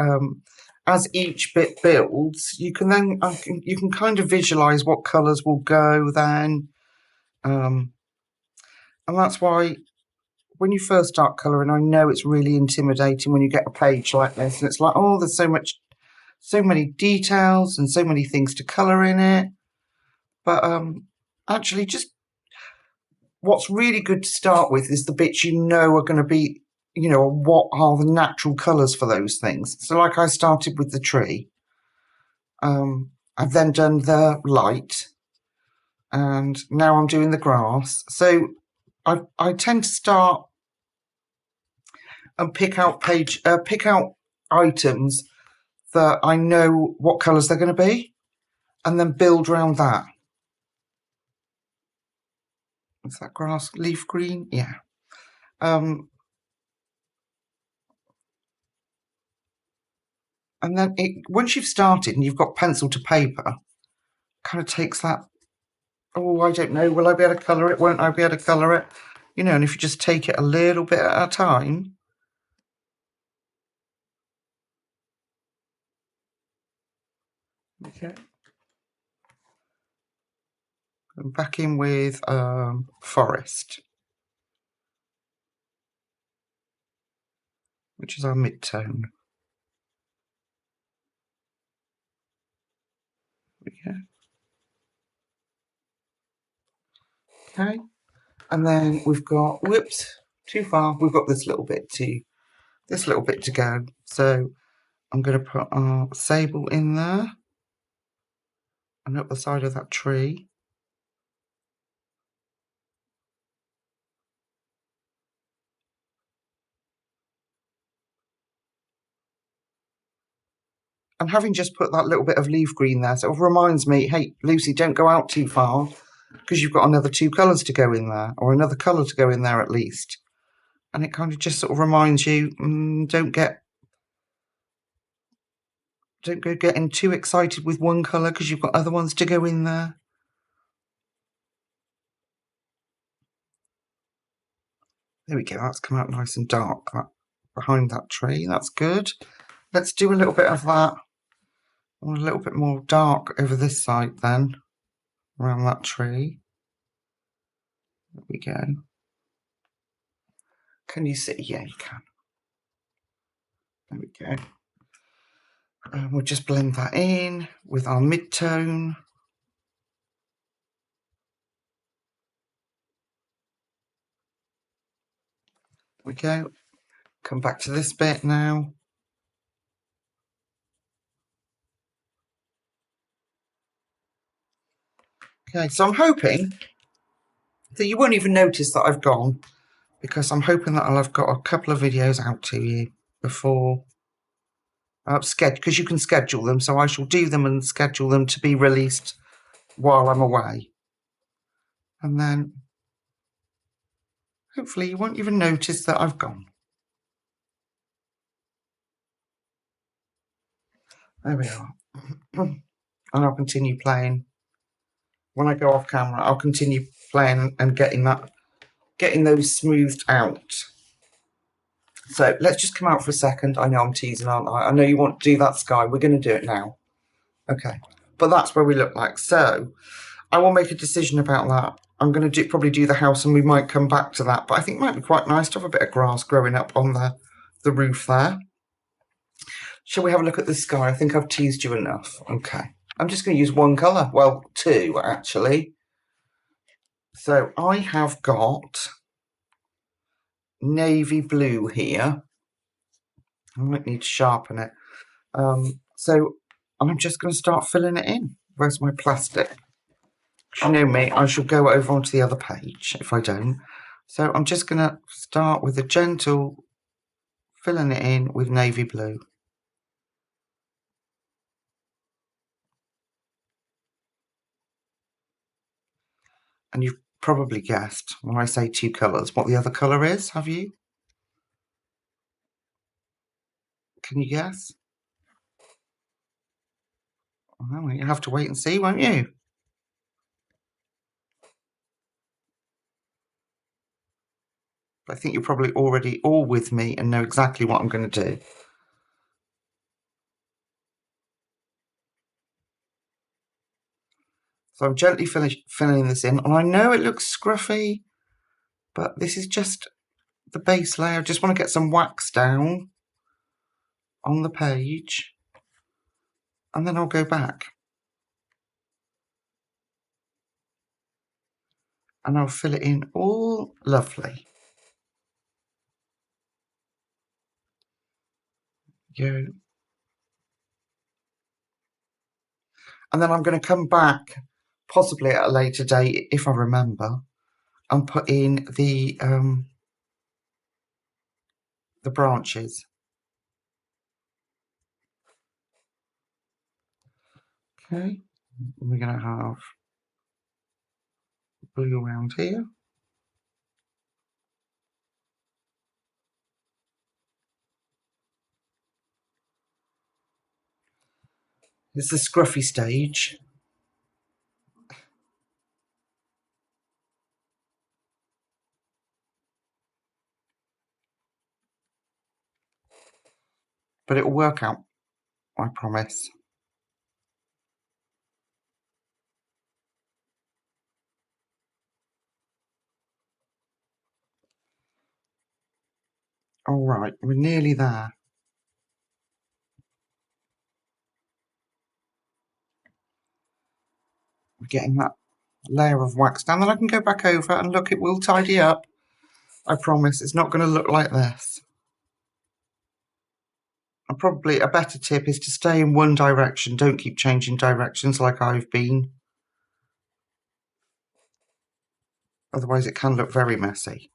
as each bit builds, you can then you can kind of visualise what colours will go then. And that's why when you first start colouring, I know it's really intimidating when you get a page like this, and it's like, oh, there's so many details and so many things to colour in it. But actually, just what's really good to start with is the bits you know are going to be, you know, what are the natural colours for those things. So like I started with the tree. I've then done the light, and now I'm doing the grass. So I tend to start and pick out items that I know what colours they're going to be, and then build around that. Is that grass leaf green? Yeah. And then once you've started and you've got pencil to paper, kind of takes that, oh, I don't know, will I be able to colour it? Won't I be able to colour it? You know, and if you just take it a little bit at a time. Okay. I'm back in with forest, which is our mid-tone. Okay. Okay. And then we've got, whoops, too far. We've got this little bit to go. So I'm going to put our sable in there and up the side of that tree. And having just put that little bit of leaf green there, so it reminds me, hey, Lucy, don't go out too far, because you've got another two colours to go in there, or another colour to go in there at least. And it kind of just sort of reminds you, don't go getting too excited with one colour because you've got other ones to go in there. There we go, that's come out nice and dark, that behind that tree. That's good. Let's do a little bit of that, or a little bit more dark over this side then, around that tree. There we go. Can you see? Yeah, you can. There we go. We'll just blend that in with our mid-tone. we go. Come back to this bit now. Okay, so I'm hoping that you won't even notice that I've gone, because I'm hoping that I'll have got a couple of videos out to you before because you can schedule them, so I shall do them and schedule them to be released while I'm away. And then hopefully you won't even notice that I've gone. There we are. And I'll continue playing. When I go off camera, I'll continue playing and getting those smoothed out. So let's just come out for a second. I know I'm teasing, aren't I? I know you want to do that sky. We're going to do it now. Okay. But that's where we look like. So I will make a decision about that. I'm going to probably do the house, and we might come back to that. But I think it might be quite nice to have a bit of grass growing up on the roof there. Shall we have a look at the sky? I think I've teased you enough. Okay. I'm just going to use one colour. Well, two, actually. So I have got navy blue here. I might need to sharpen it. So I'm just going to start filling it in. Where's my plastic? You know me, I shall go over onto the other page if I don't. So I'm just going to start with a gentle filling it in with navy blue. And you've probably guessed when I say two colours what the other colour is, have you? Can you guess? Well, you have to wait and see, won't you? But I think you're probably already all with me and know exactly what I'm going to do. So I'm gently filling this in, and I know it looks scruffy, but this is just the base layer. I just want to get some wax down on the page, and then I'll go back. And I'll fill it in all lovely. Go. And then I'm going to come back, possibly at a later date, if I remember, and put in the branches. Okay, we're going to have blue around here. It's the scruffy stage. But it'll work out, I promise. All right, we're nearly there. We're getting that layer of wax down. Then I can go back over and look, it will tidy up. I promise it's not going to look like this. And probably a better tip is to stay in one direction. Don't keep changing directions like I've been. Otherwise it can look very messy.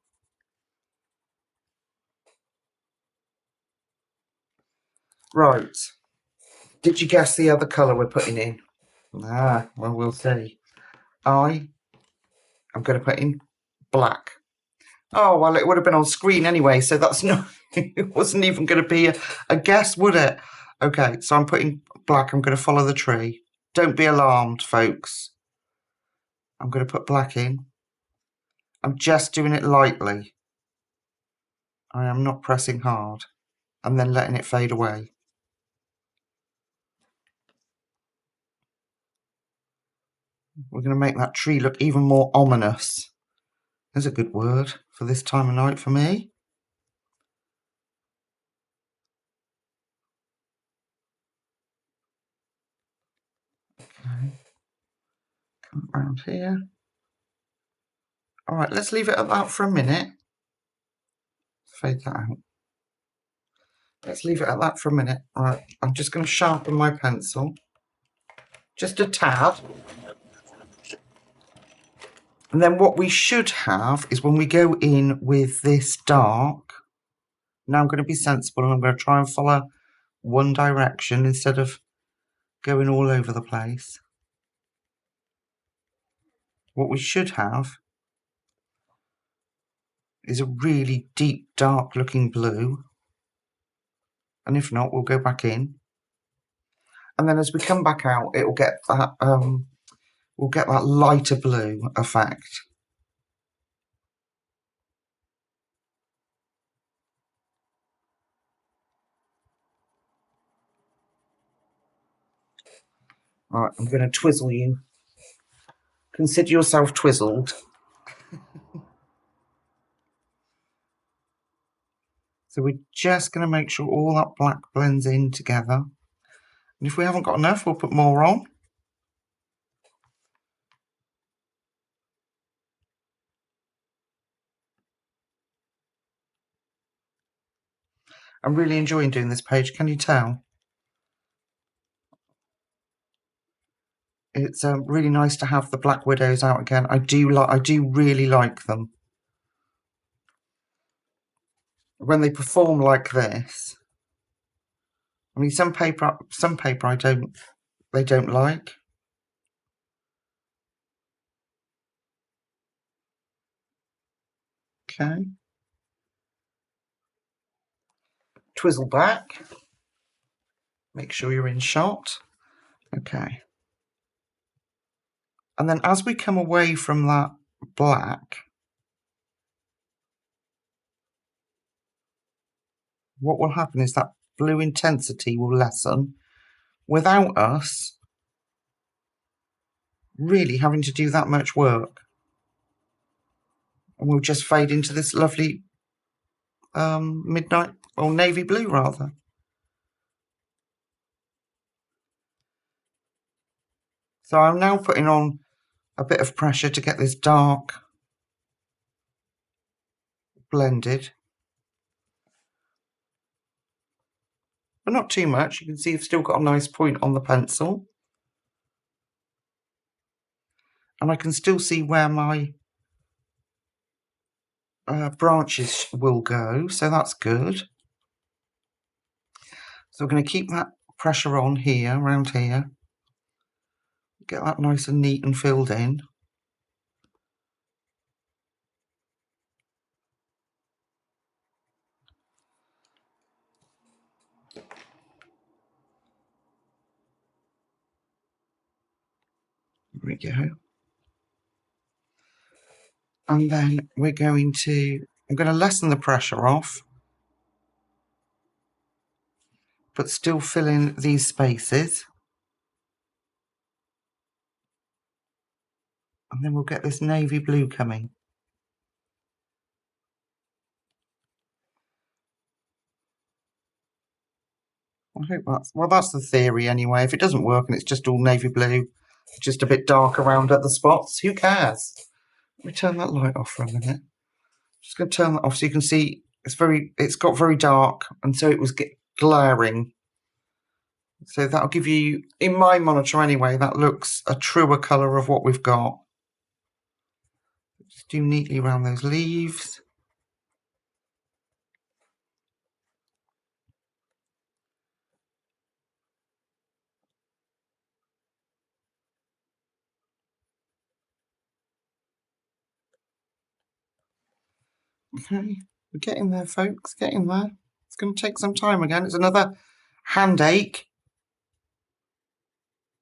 Right. Did you guess the other colour we're putting in? Ah, well, we'll see. I am going to put in black. Oh, well, it would have been on screen anyway, so that's not... it wasn't even going to be a guess, would it? Okay, so I'm putting black. I'm going to follow the tree. Don't be alarmed, folks. I'm going to put black in. I'm just doing it lightly. I am not pressing hard. And then letting it fade away. We're going to make that tree look even more ominous. There's a good word for this time of night for me. Okay. Come around here. All right, let's leave it at that for a minute. fade that out. Let's leave it at that for a minute. Right, I'm just going to sharpen my pencil. Just a tad. And then what we should have is when we go in with this dark, now I'm going to be sensible and I'm going to try and follow one direction instead of going all over the place. What we should have is a really deep, dark looking blue. And if not, we'll go back in. And then as we come back out, it'll get that, we'll get that lighter blue effect. Right, I'm going to twizzle you. Consider yourself twizzled. So we're just going to make sure all that black blends in together. And if we haven't got enough, we'll put more on. I'm really enjoying doing this page, can you tell? It's really nice to have the Black Widows out again. I do really like them. When they perform like this, I mean, some paper they don't like. Okay. Twizzle back. Make sure you're in shot. Okay. And then as we come away from that black, what will happen is that blue intensity will lessen without us really having to do that much work. And we'll just fade into this lovely midnight, or navy blue rather. So I'm now putting on a bit of pressure to get this dark blended. But not too much. You can see I've still got a nice point on the pencil. And I can still see where my branches will go, so that's good. So we're going to keep that pressure on here, around here. Get that nice and neat and filled in. There we go. And then I'm going to lessen the pressure off, but still fill in these spaces. And then we'll get this navy blue coming. I hope that's the theory anyway. If it doesn't work and it's just all navy blue, just a bit dark around at the spots, who cares? Let me turn that light off for a minute. Just going to turn that off so you can see it's got very dark, and so it was glaring. So that'll give you, in my monitor anyway, that looks a truer colour of what we've got. Just do neatly around those leaves. Okay, we're getting there, folks, getting there. It's going to take some time again. It's another hand ache,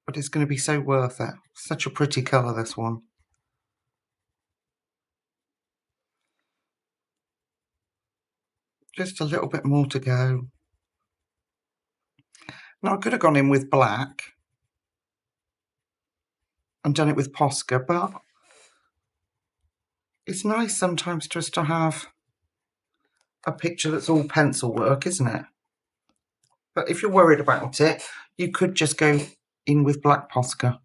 but it's going to be so worth it. Such a pretty colour, this one. Just a little bit more to go. Now, I could have gone in with black and done it with Posca, but it's nice sometimes just to have a picture that's all pencil work, isn't it? But if you're worried about it, you could just go in with black Posca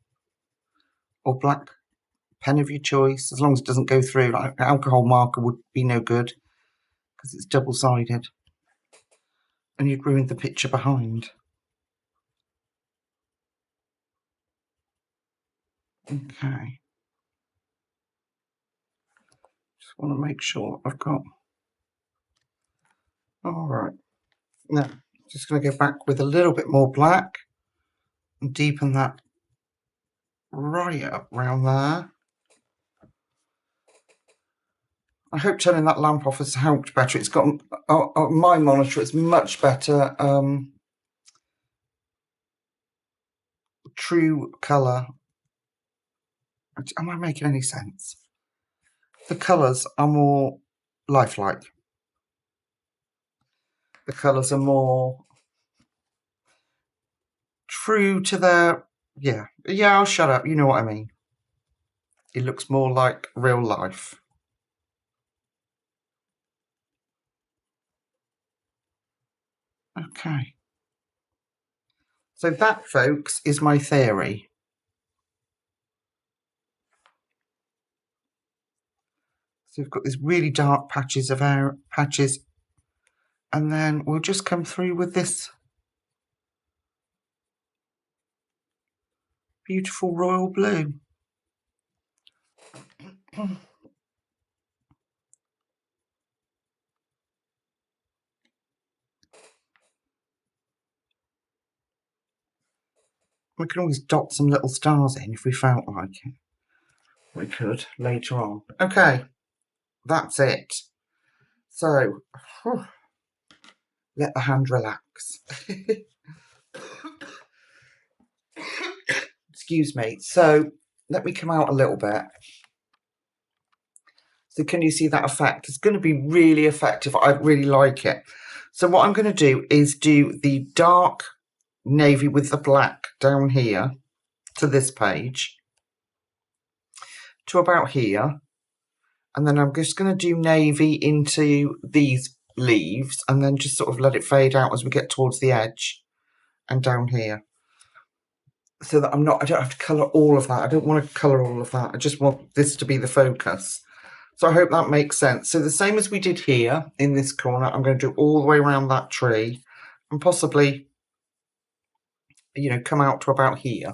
or black pen of your choice, as long as it doesn't go through. Like alcohol marker would be no good because it's double-sided and you'd ruin the picture behind. Okay. Just want to make sure I've got... All right. Now, just going to go back with a little bit more black and deepen that right up around there. I hope turning that lamp off has helped better. It's got, on my monitor, it's much better true colour. Am I making any sense? The colours are more lifelike. The colours are more true to their... Yeah, I'll shut up. You know what I mean. It looks more like real life. Okay. So that, folks, is my theory. So we've got these really dark patches of air, and then we'll just come through with this beautiful royal blue. We can always dot some little stars in if we felt like it. We could later on. Okay, that's it. So, let the hand relax. Excuse me. So, let me come out a little bit. So can you see that effect? It's going to be really effective. I really like it. So what I'm going to do is do the dark navy with the black down here to this page to about here. And then I'm just going to do navy into these leaves and then just sort of let it fade out as we get towards the edge and down here. So that I don't have to colour all of that. I don't want to colour all of that. I just want this to be the focus. So I hope that makes sense. So the same as we did here in this corner, I'm going to do all the way around that tree and possibly, you know, come out to about here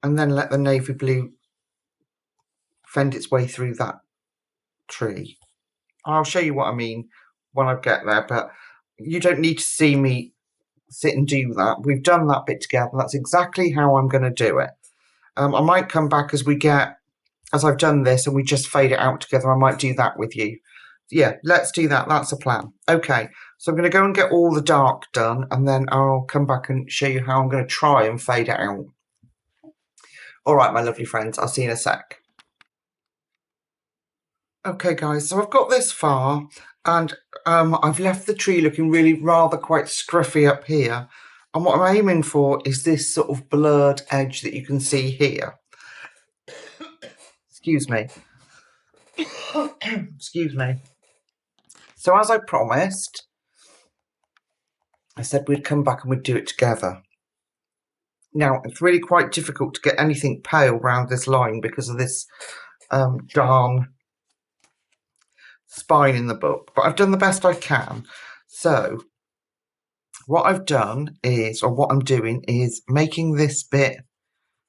and then let the navy blue fend its way through that tree. I'll show you what I mean when I get there, but you don't need to see me sit and do that. We've done that bit together. That's exactly how I'm going to do it. I might come back as I've done this and we just fade it out together. I might do that with you. Yeah, let's do that. That's a plan. Okay, so I'm going to go and get all the dark done and then I'll come back and show you how I'm going to try and fade it out. All right, my lovely friends, I'll see you in a sec. Okay, guys, so I've got this far and I've left the tree looking really rather quite scruffy up here. And what I'm aiming for is this sort of blurred edge that you can see here. Excuse me. Excuse me. So as I promised, I said we'd come back and we'd do it together. Now, it's really quite difficult to get anything pale around this line because of this darn spine in the book, but I've done the best I can. So what I've done is, or what I'm doing is making this bit,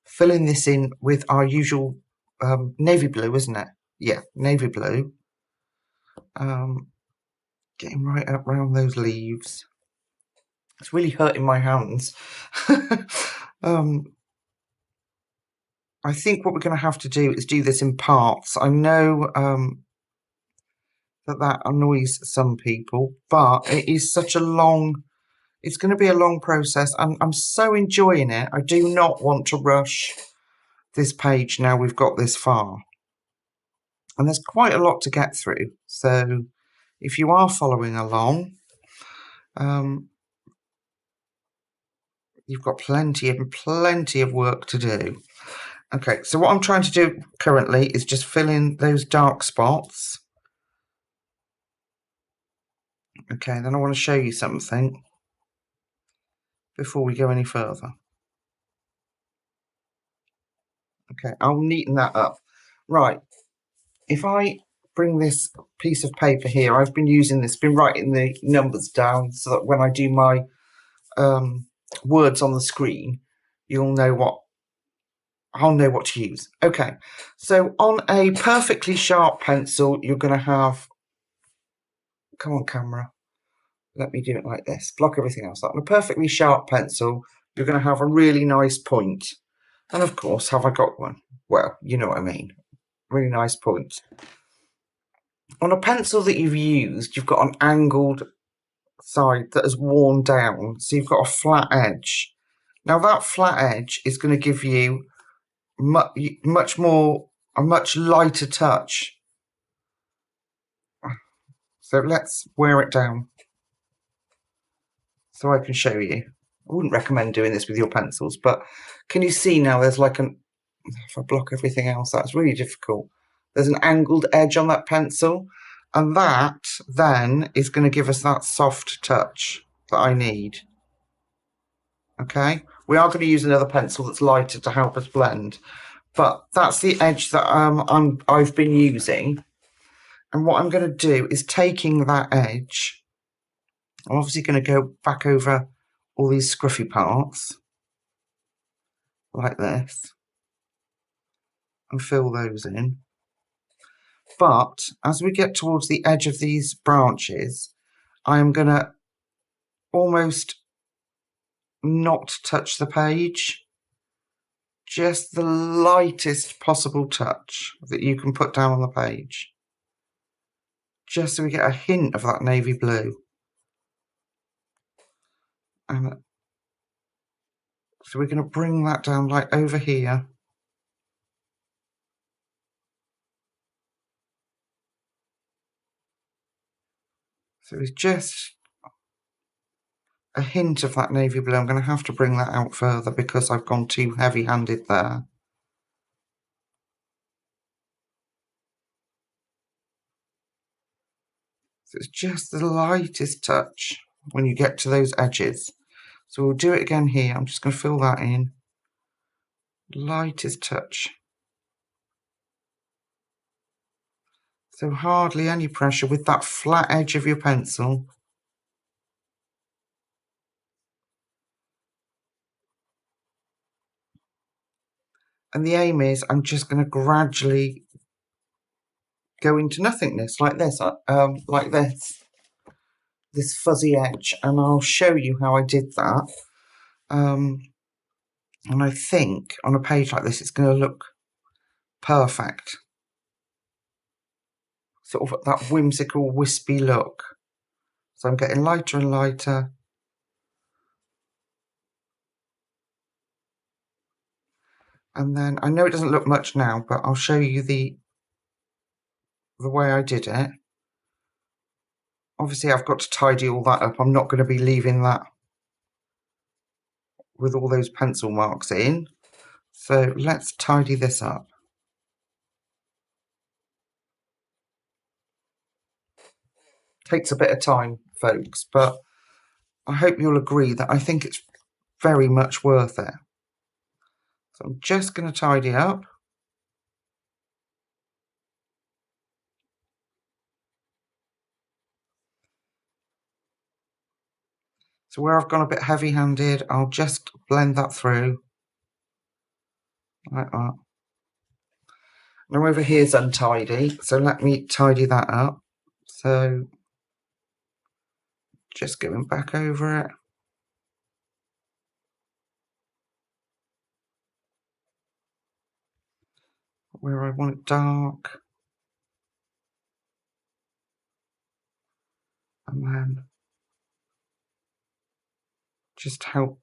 filling this in with our usual navy blue, isn't it? Yeah, navy blue. Getting right up around those leaves. It's really hurting my hands. I think what we're going to have to do is do this in parts. I know that annoys some people, but it is such a long... It's going to be a long process, and I'm so enjoying it. I do not want to rush this page now we've got this far. And there's quite a lot to get through. So if you are following along, you've got plenty of work to do. Okay, so what I'm trying to do currently is just fill in those dark spots. Okay, then I want to show you something before we go any further. Okay, I'll neaten that up. Right, if I bring this piece of paper here. I've been using this, been writing the numbers down so that when I do my words on the screen, you'll know what, I'll know what to use. Okay, so on a perfectly sharp pencil, you're going to have, come on camera, let me do it like this, block everything else out. On a perfectly sharp pencil, you're going to have a really nice point. And of course, have I got one? Well, you know what I mean. Really nice point. On a pencil that you've used, you've got an angled side that has worn down, so you've got a flat edge. Now that flat edge is going to give you much more, a much lighter touch. So let's wear it down so I can show you. I wouldn't recommend doing this with your pencils, but can you see now there's like an, if I block everything else, that's really difficult. There's an angled edge on that pencil, and that then is going to give us that soft touch that I need. Okay, we are going to use another pencil that's lighter to help us blend, but that's the edge that I've been using. And what I'm going to do is taking that edge, I'm obviously going to go back over all these scruffy parts like this and fill those in. But as we get towards the edge of these branches, I am going to almost not touch the page. Just the lightest possible touch that you can put down on the page. Just so we get a hint of that navy blue. And so we're going to bring that down like over here. So it's just a hint of that navy blue. I'm going to have to bring that out further because I've gone too heavy-handed there. So it's just the lightest touch when you get to those edges. So we'll do it again here. I'm just going to fill that in. Lightest touch. So hardly any pressure with that flat edge of your pencil. And the aim is I'm just going to gradually go into nothingness like this, this fuzzy edge, and I'll show you how I did that. And I think on a page like this, it's going to look perfect. Sort of that whimsical, wispy look. So I'm getting lighter and lighter. And then I know it doesn't look much now, but I'll show you the way I did it. Obviously, I've got to tidy all that up. I'm not going to be leaving that with all those pencil marks in. So let's tidy this up. Takes a bit of time, folks, but I hope you'll agree that I think it's very much worth it. So I'm just going to tidy up. So where I've gone a bit heavy-handed, I'll just blend that through like that. Now over here is untidy, so let me tidy that up. So just going back over it. Where I want it dark. And then just help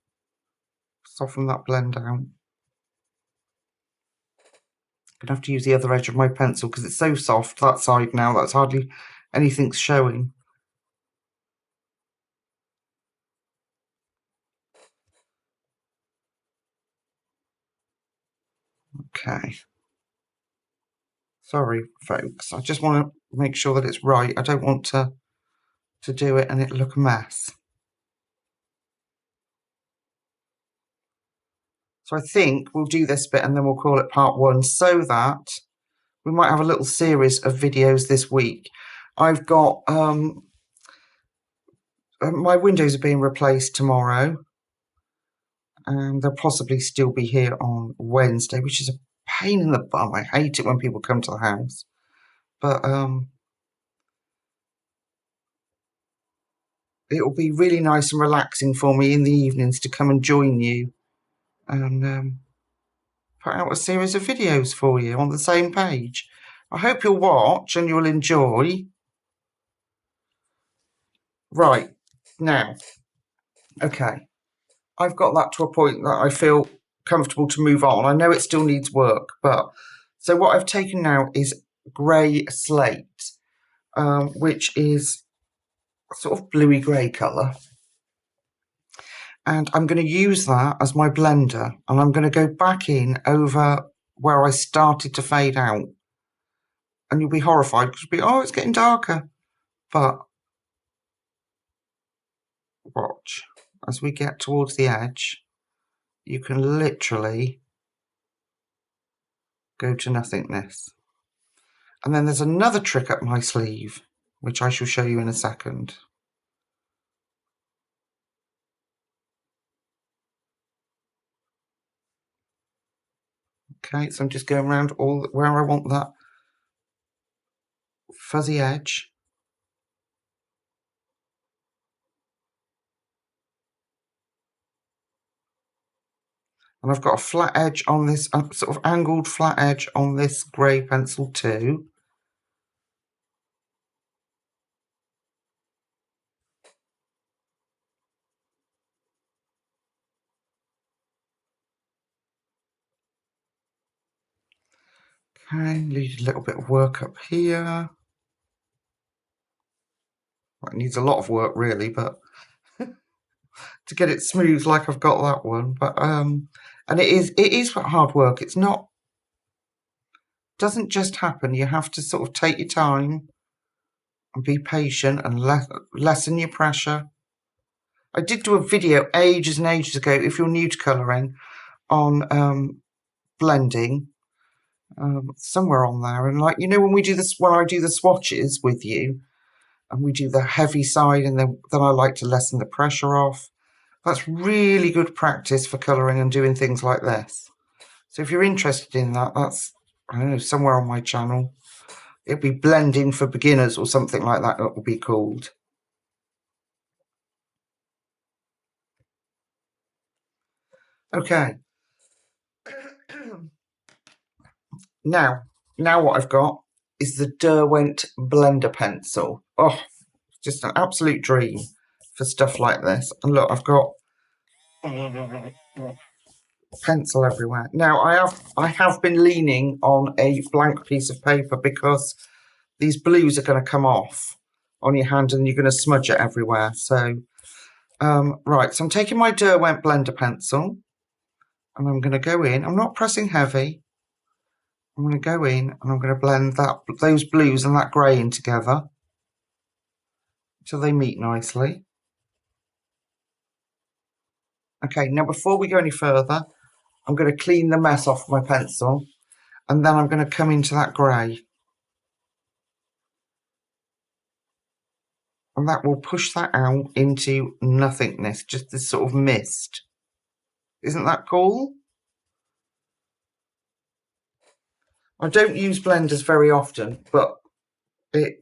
soften that blend out. I'm gonna have to use the other edge of my pencil because it's so soft, that side now, that's hardly anything's showing. Okay. Sorry, folks. I just want to make sure that it's right. I don't want to do it and it look a mess. So I think we'll do this bit and then we'll call it part one so that we might have a little series of videos this week. I've got my windows are being replaced tomorrow, and they'll possibly still be here on Wednesday, which is a pain in the bum. I hate it when people come to the house, but it'll be really nice and relaxing for me in the evenings to come and join you and put out a series of videos for you on the same page. I hope you'll watch and you'll enjoy. Right, now, okay, I've got that to a point that I feel comfortable to move on. I know it still needs work, but so what I've taken now is grey slate, which is a sort of bluey grey colour. And I'm going to use that as my blender, and I'm going to go back in over where I started to fade out. And you'll be horrified because you'll be, oh, it's getting darker. But watch, as we get towards the edge, you can literally go to nothingness. And then there's another trick up my sleeve, which I shall show you in a second. Okay, so I'm just going around all where I want that fuzzy edge. And I've got a flat edge on this, sort of angled flat edge on this grey pencil too. Okay, need a little bit of work up here. Well, it needs a lot of work really, but to get it smooth like I've got that one. But and it is hard work. It's not, doesn't just happen. You have to sort of take your time and be patient and lessen your pressure. I did do a video ages and ages ago, if you're new to colouring, on blending, somewhere on there. And like, you know, when we do this, when I do the swatches with you, and we do the heavy side, and then I like to lessen the pressure off. That's really good practice for colouring and doing things like this. So if you're interested in that, that's, I don't know, somewhere on my channel. It'll be blending for beginners or something like that, it will be called. Okay. Now what I've got is the Derwent blender pencil. Oh, just an absolute dream for stuff like this. And look, I've got pencil everywhere. Now I have been leaning on a blank piece of paper because these blues are going to come off on your hand and you're going to smudge it everywhere. So right, so I'm taking my Derwent blender pencil and I'm going to go in. I'm not pressing heavy. I'm going to go in and I'm going to blend those blues and that grey in together until they meet nicely. Okay, now before we go any further, I'm going to clean the mess off my pencil, and then I'm going to come into that grey. And that will push that out into nothingness, just this sort of mist. Isn't that cool? I don't use blenders very often, but they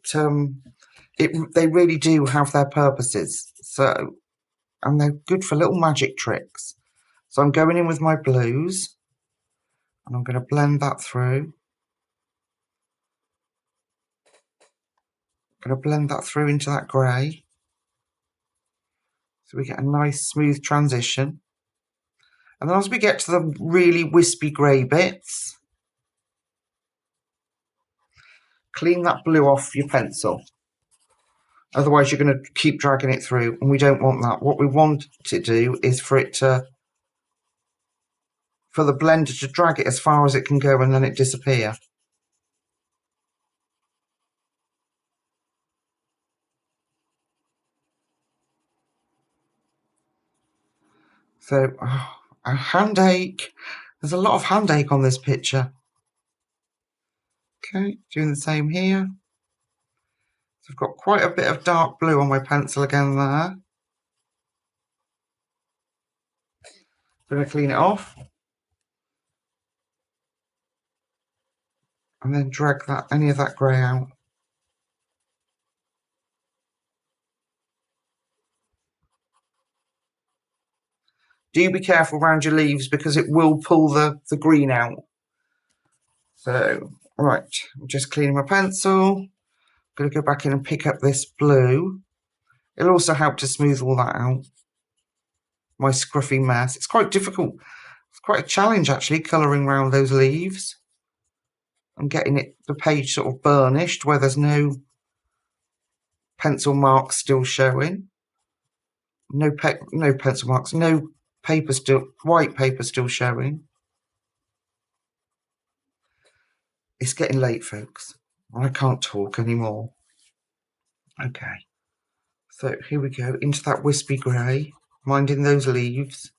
really do have their purposes. So, and they're good for little magic tricks. So I'm going in with my blues, and I'm going to blend that through. I'm going to blend that through into that grey, so we get a nice smooth transition. And then as we get to the really wispy grey bits, clean that blue off your pencil. Otherwise you're going to keep dragging it through, and we don't want that. What we want to do is for the blender to drag it as far as it can go and then it disappear. So, a hand ache. There's a lot of hand ache on this picture. Okay, doing the same here. So I've got quite a bit of dark blue on my pencil again there. I'm going to clean it off. And then drag any of that grey out. Do be careful around your leaves because it will pull the green out. So, right, I'm just cleaning my pencil. I'm going to go back in and pick up this blue. It'll also help to smooth all that out. My scruffy mess. It's quite difficult. It's quite a challenge actually, colouring around those leaves and getting the page sort of burnished where there's no pencil marks still showing. No pencil marks, no paper white paper still showing. It's getting late, folks. I can't talk anymore. Okay. So here we go, into that wispy grey, minding those leaves.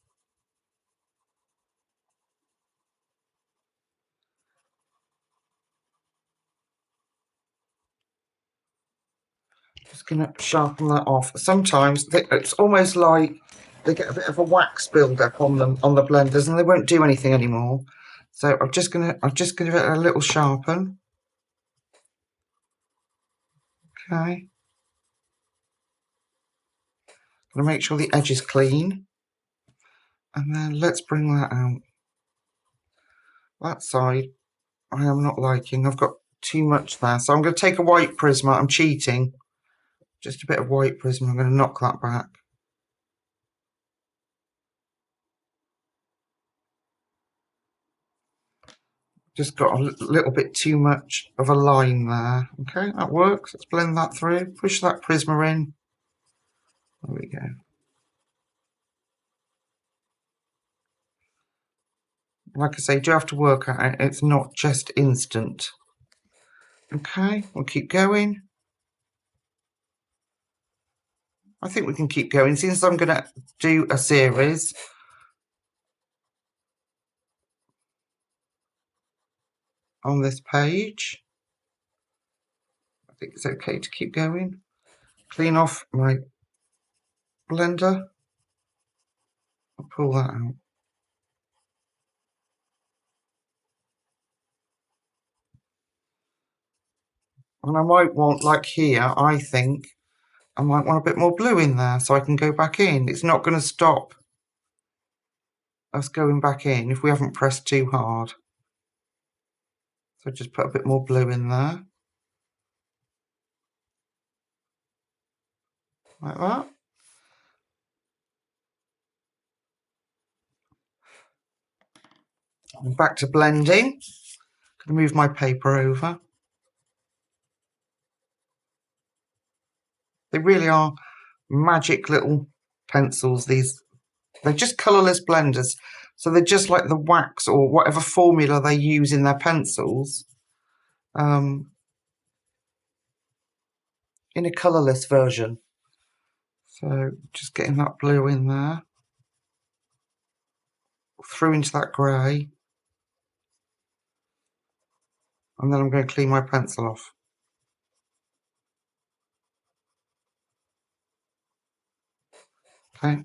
Just going to sharpen that off. Sometimes it's almost like they get a bit of a wax build-up on them, on the blenders, and they won't do anything anymore. So I'm just going to give it a little sharpen. Okay. Going to make sure the edge is clean. And then let's bring that out. That side, I am not liking. I've got too much there. So I'm going to take a white Prisma. I'm cheating. Just a bit of white Prisma. I'm going to knock that back. Just got a little bit too much of a line there. Okay, that works. Let's blend that through. Push that Prisma in. There we go. Like I say, do have to work at it. It's not just instant. Okay, we'll keep going. I think we can keep going. Since I'm going to do a series, on this page, I think it's okay to keep going. Clean off my blender. I'll pull that out. And I might want, like here, I think, I might want a bit more blue in there so I can go back in. It's not going to stop us going back in if we haven't pressed too hard. So just put a bit more blue in there. Like that. And back to blending. I'm going to move my paper over. They really are magic little pencils, these. They're just colourless blenders. So they're just like the wax or whatever formula they use in their pencils. In a colourless version. So just getting that blue in there. Through into that grey. And then I'm going to clean my pencil off. Okay.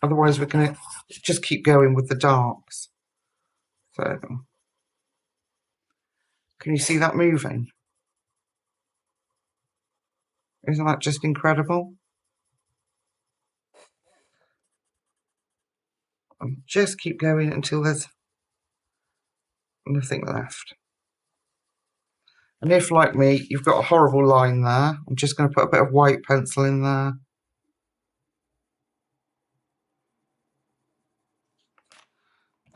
Otherwise we're going to just keep going with the darks. So, can you see that moving? Isn't that just incredible? And just keep going until there's nothing left. And if, like me, you've got a horrible line there, I'm just going to put a bit of white pencil in there.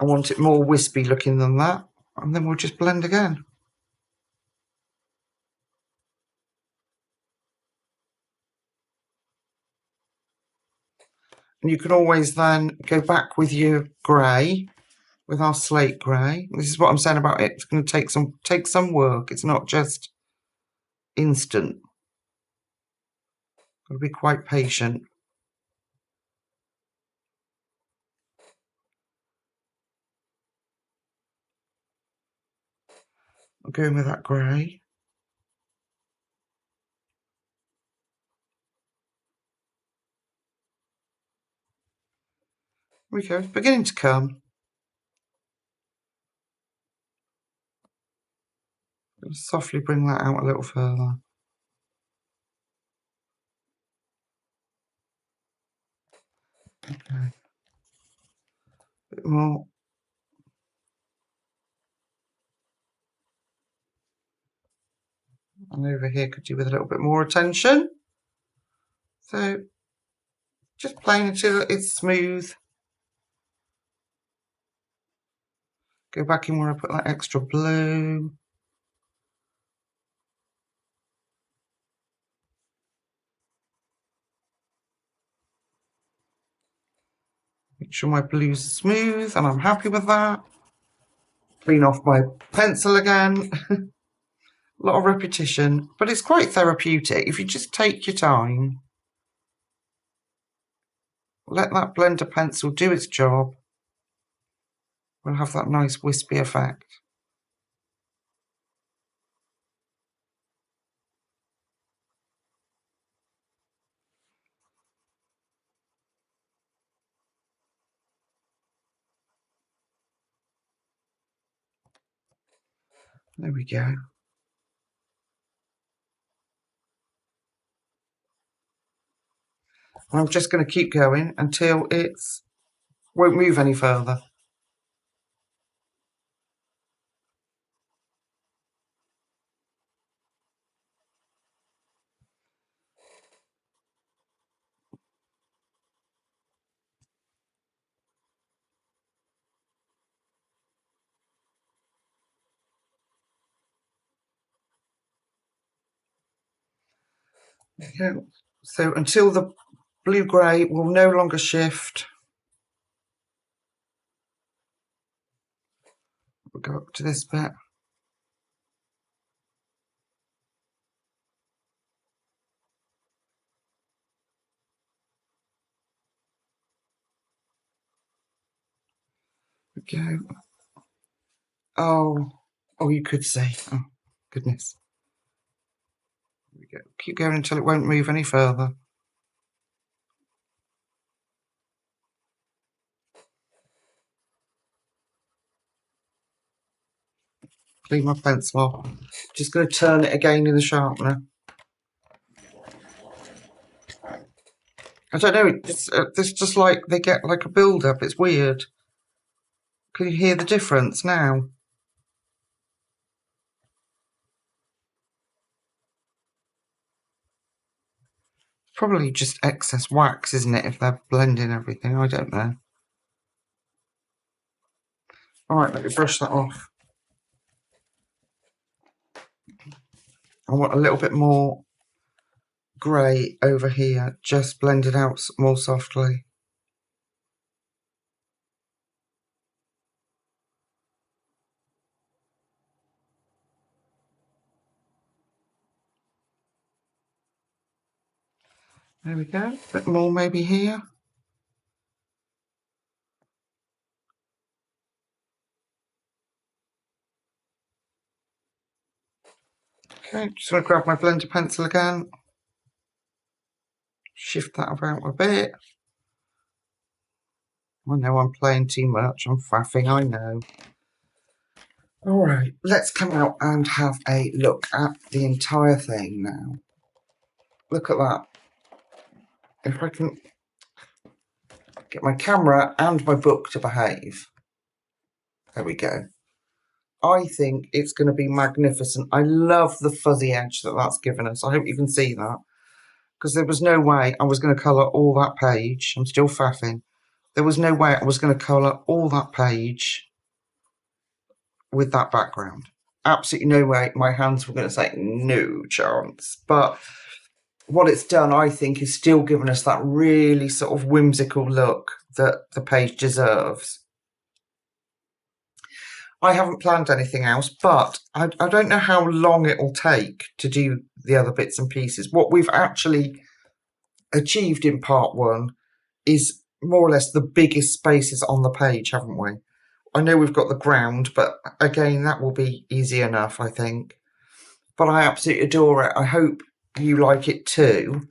I want it more wispy looking than that. And then we'll just blend again. And you can always then go back with your grey, with our slate grey. This is what I'm saying about it. It's going to take some work. It's not just instant. Got to be quite patient. I'm going with that grey. There we go, it's beginning to come. Softly bring that out a little further. Okay. A bit more. And over here could do with a little bit more attention. So just playing until it's smooth. Go back in where I put that extra blue. Make sure my blue's smooth and I'm happy with that. Clean off my pencil again. A lot of repetition, but it's quite therapeutic if you just take your time. Let that blender pencil do its job. We'll have that nice wispy effect. There we go. And I'm just going to keep going until it's won't move any further. Yeah. So until the blue-grey will no longer shift. We'll go up to this bit. Go. Oh, you could say. Oh, goodness. There we go. Keep going until it won't move any further. Clean my pencil off. Just going to turn it again in the sharpener. I don't know. It's just like they get like a build-up. It's weird. Can you hear the difference now? Probably just excess wax, isn't it, if they're blending everything? I don't know. Alright, let me brush that off. I want a little bit more grey over here, just blended out more softly. There we go. A bit more maybe here. Okay, just going to grab my blender pencil again. Shift that about a bit. I know I'm playing too much. I'm faffing, I know. Alright, let's come out and have a look at the entire thing now. Look at that. If I can get my camera and my book to behave. There we go. I think it's going to be magnificent. I love the fuzzy edge that that's given us. I hope you can see that. Because there was no way I was going to colour all that page. I'm still faffing. There was no way I was going to colour all that page with that background. Absolutely no way. My hands were going to say no chance. But what it's done, I think, is still given us that really sort of whimsical look that the page deserves. I haven't planned anything else, but I don't know how long it will take to do the other bits and pieces. What we've actually achieved in part one is more or less the biggest spaces on the page, haven't we? I know we've got the ground, but again, that will be easy enough, I think. But I absolutely adore it. I hope you like it too.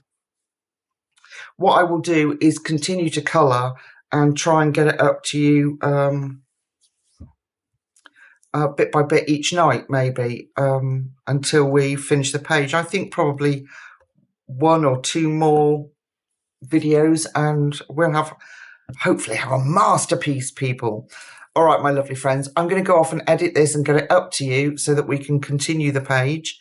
What I will do is continue to colour and try and get it up to you bit by bit each night, maybe, until we finish the page. I think probably 1 or 2 more videos and we'll hopefully have a masterpiece, people. All right, my lovely friends, I'm going to go off and edit this and get it up to you so that we can continue the page.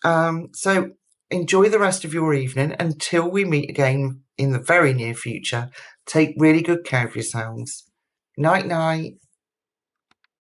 So enjoy the rest of your evening until we meet again in the very near future. Take really good care of yourselves. Night, night.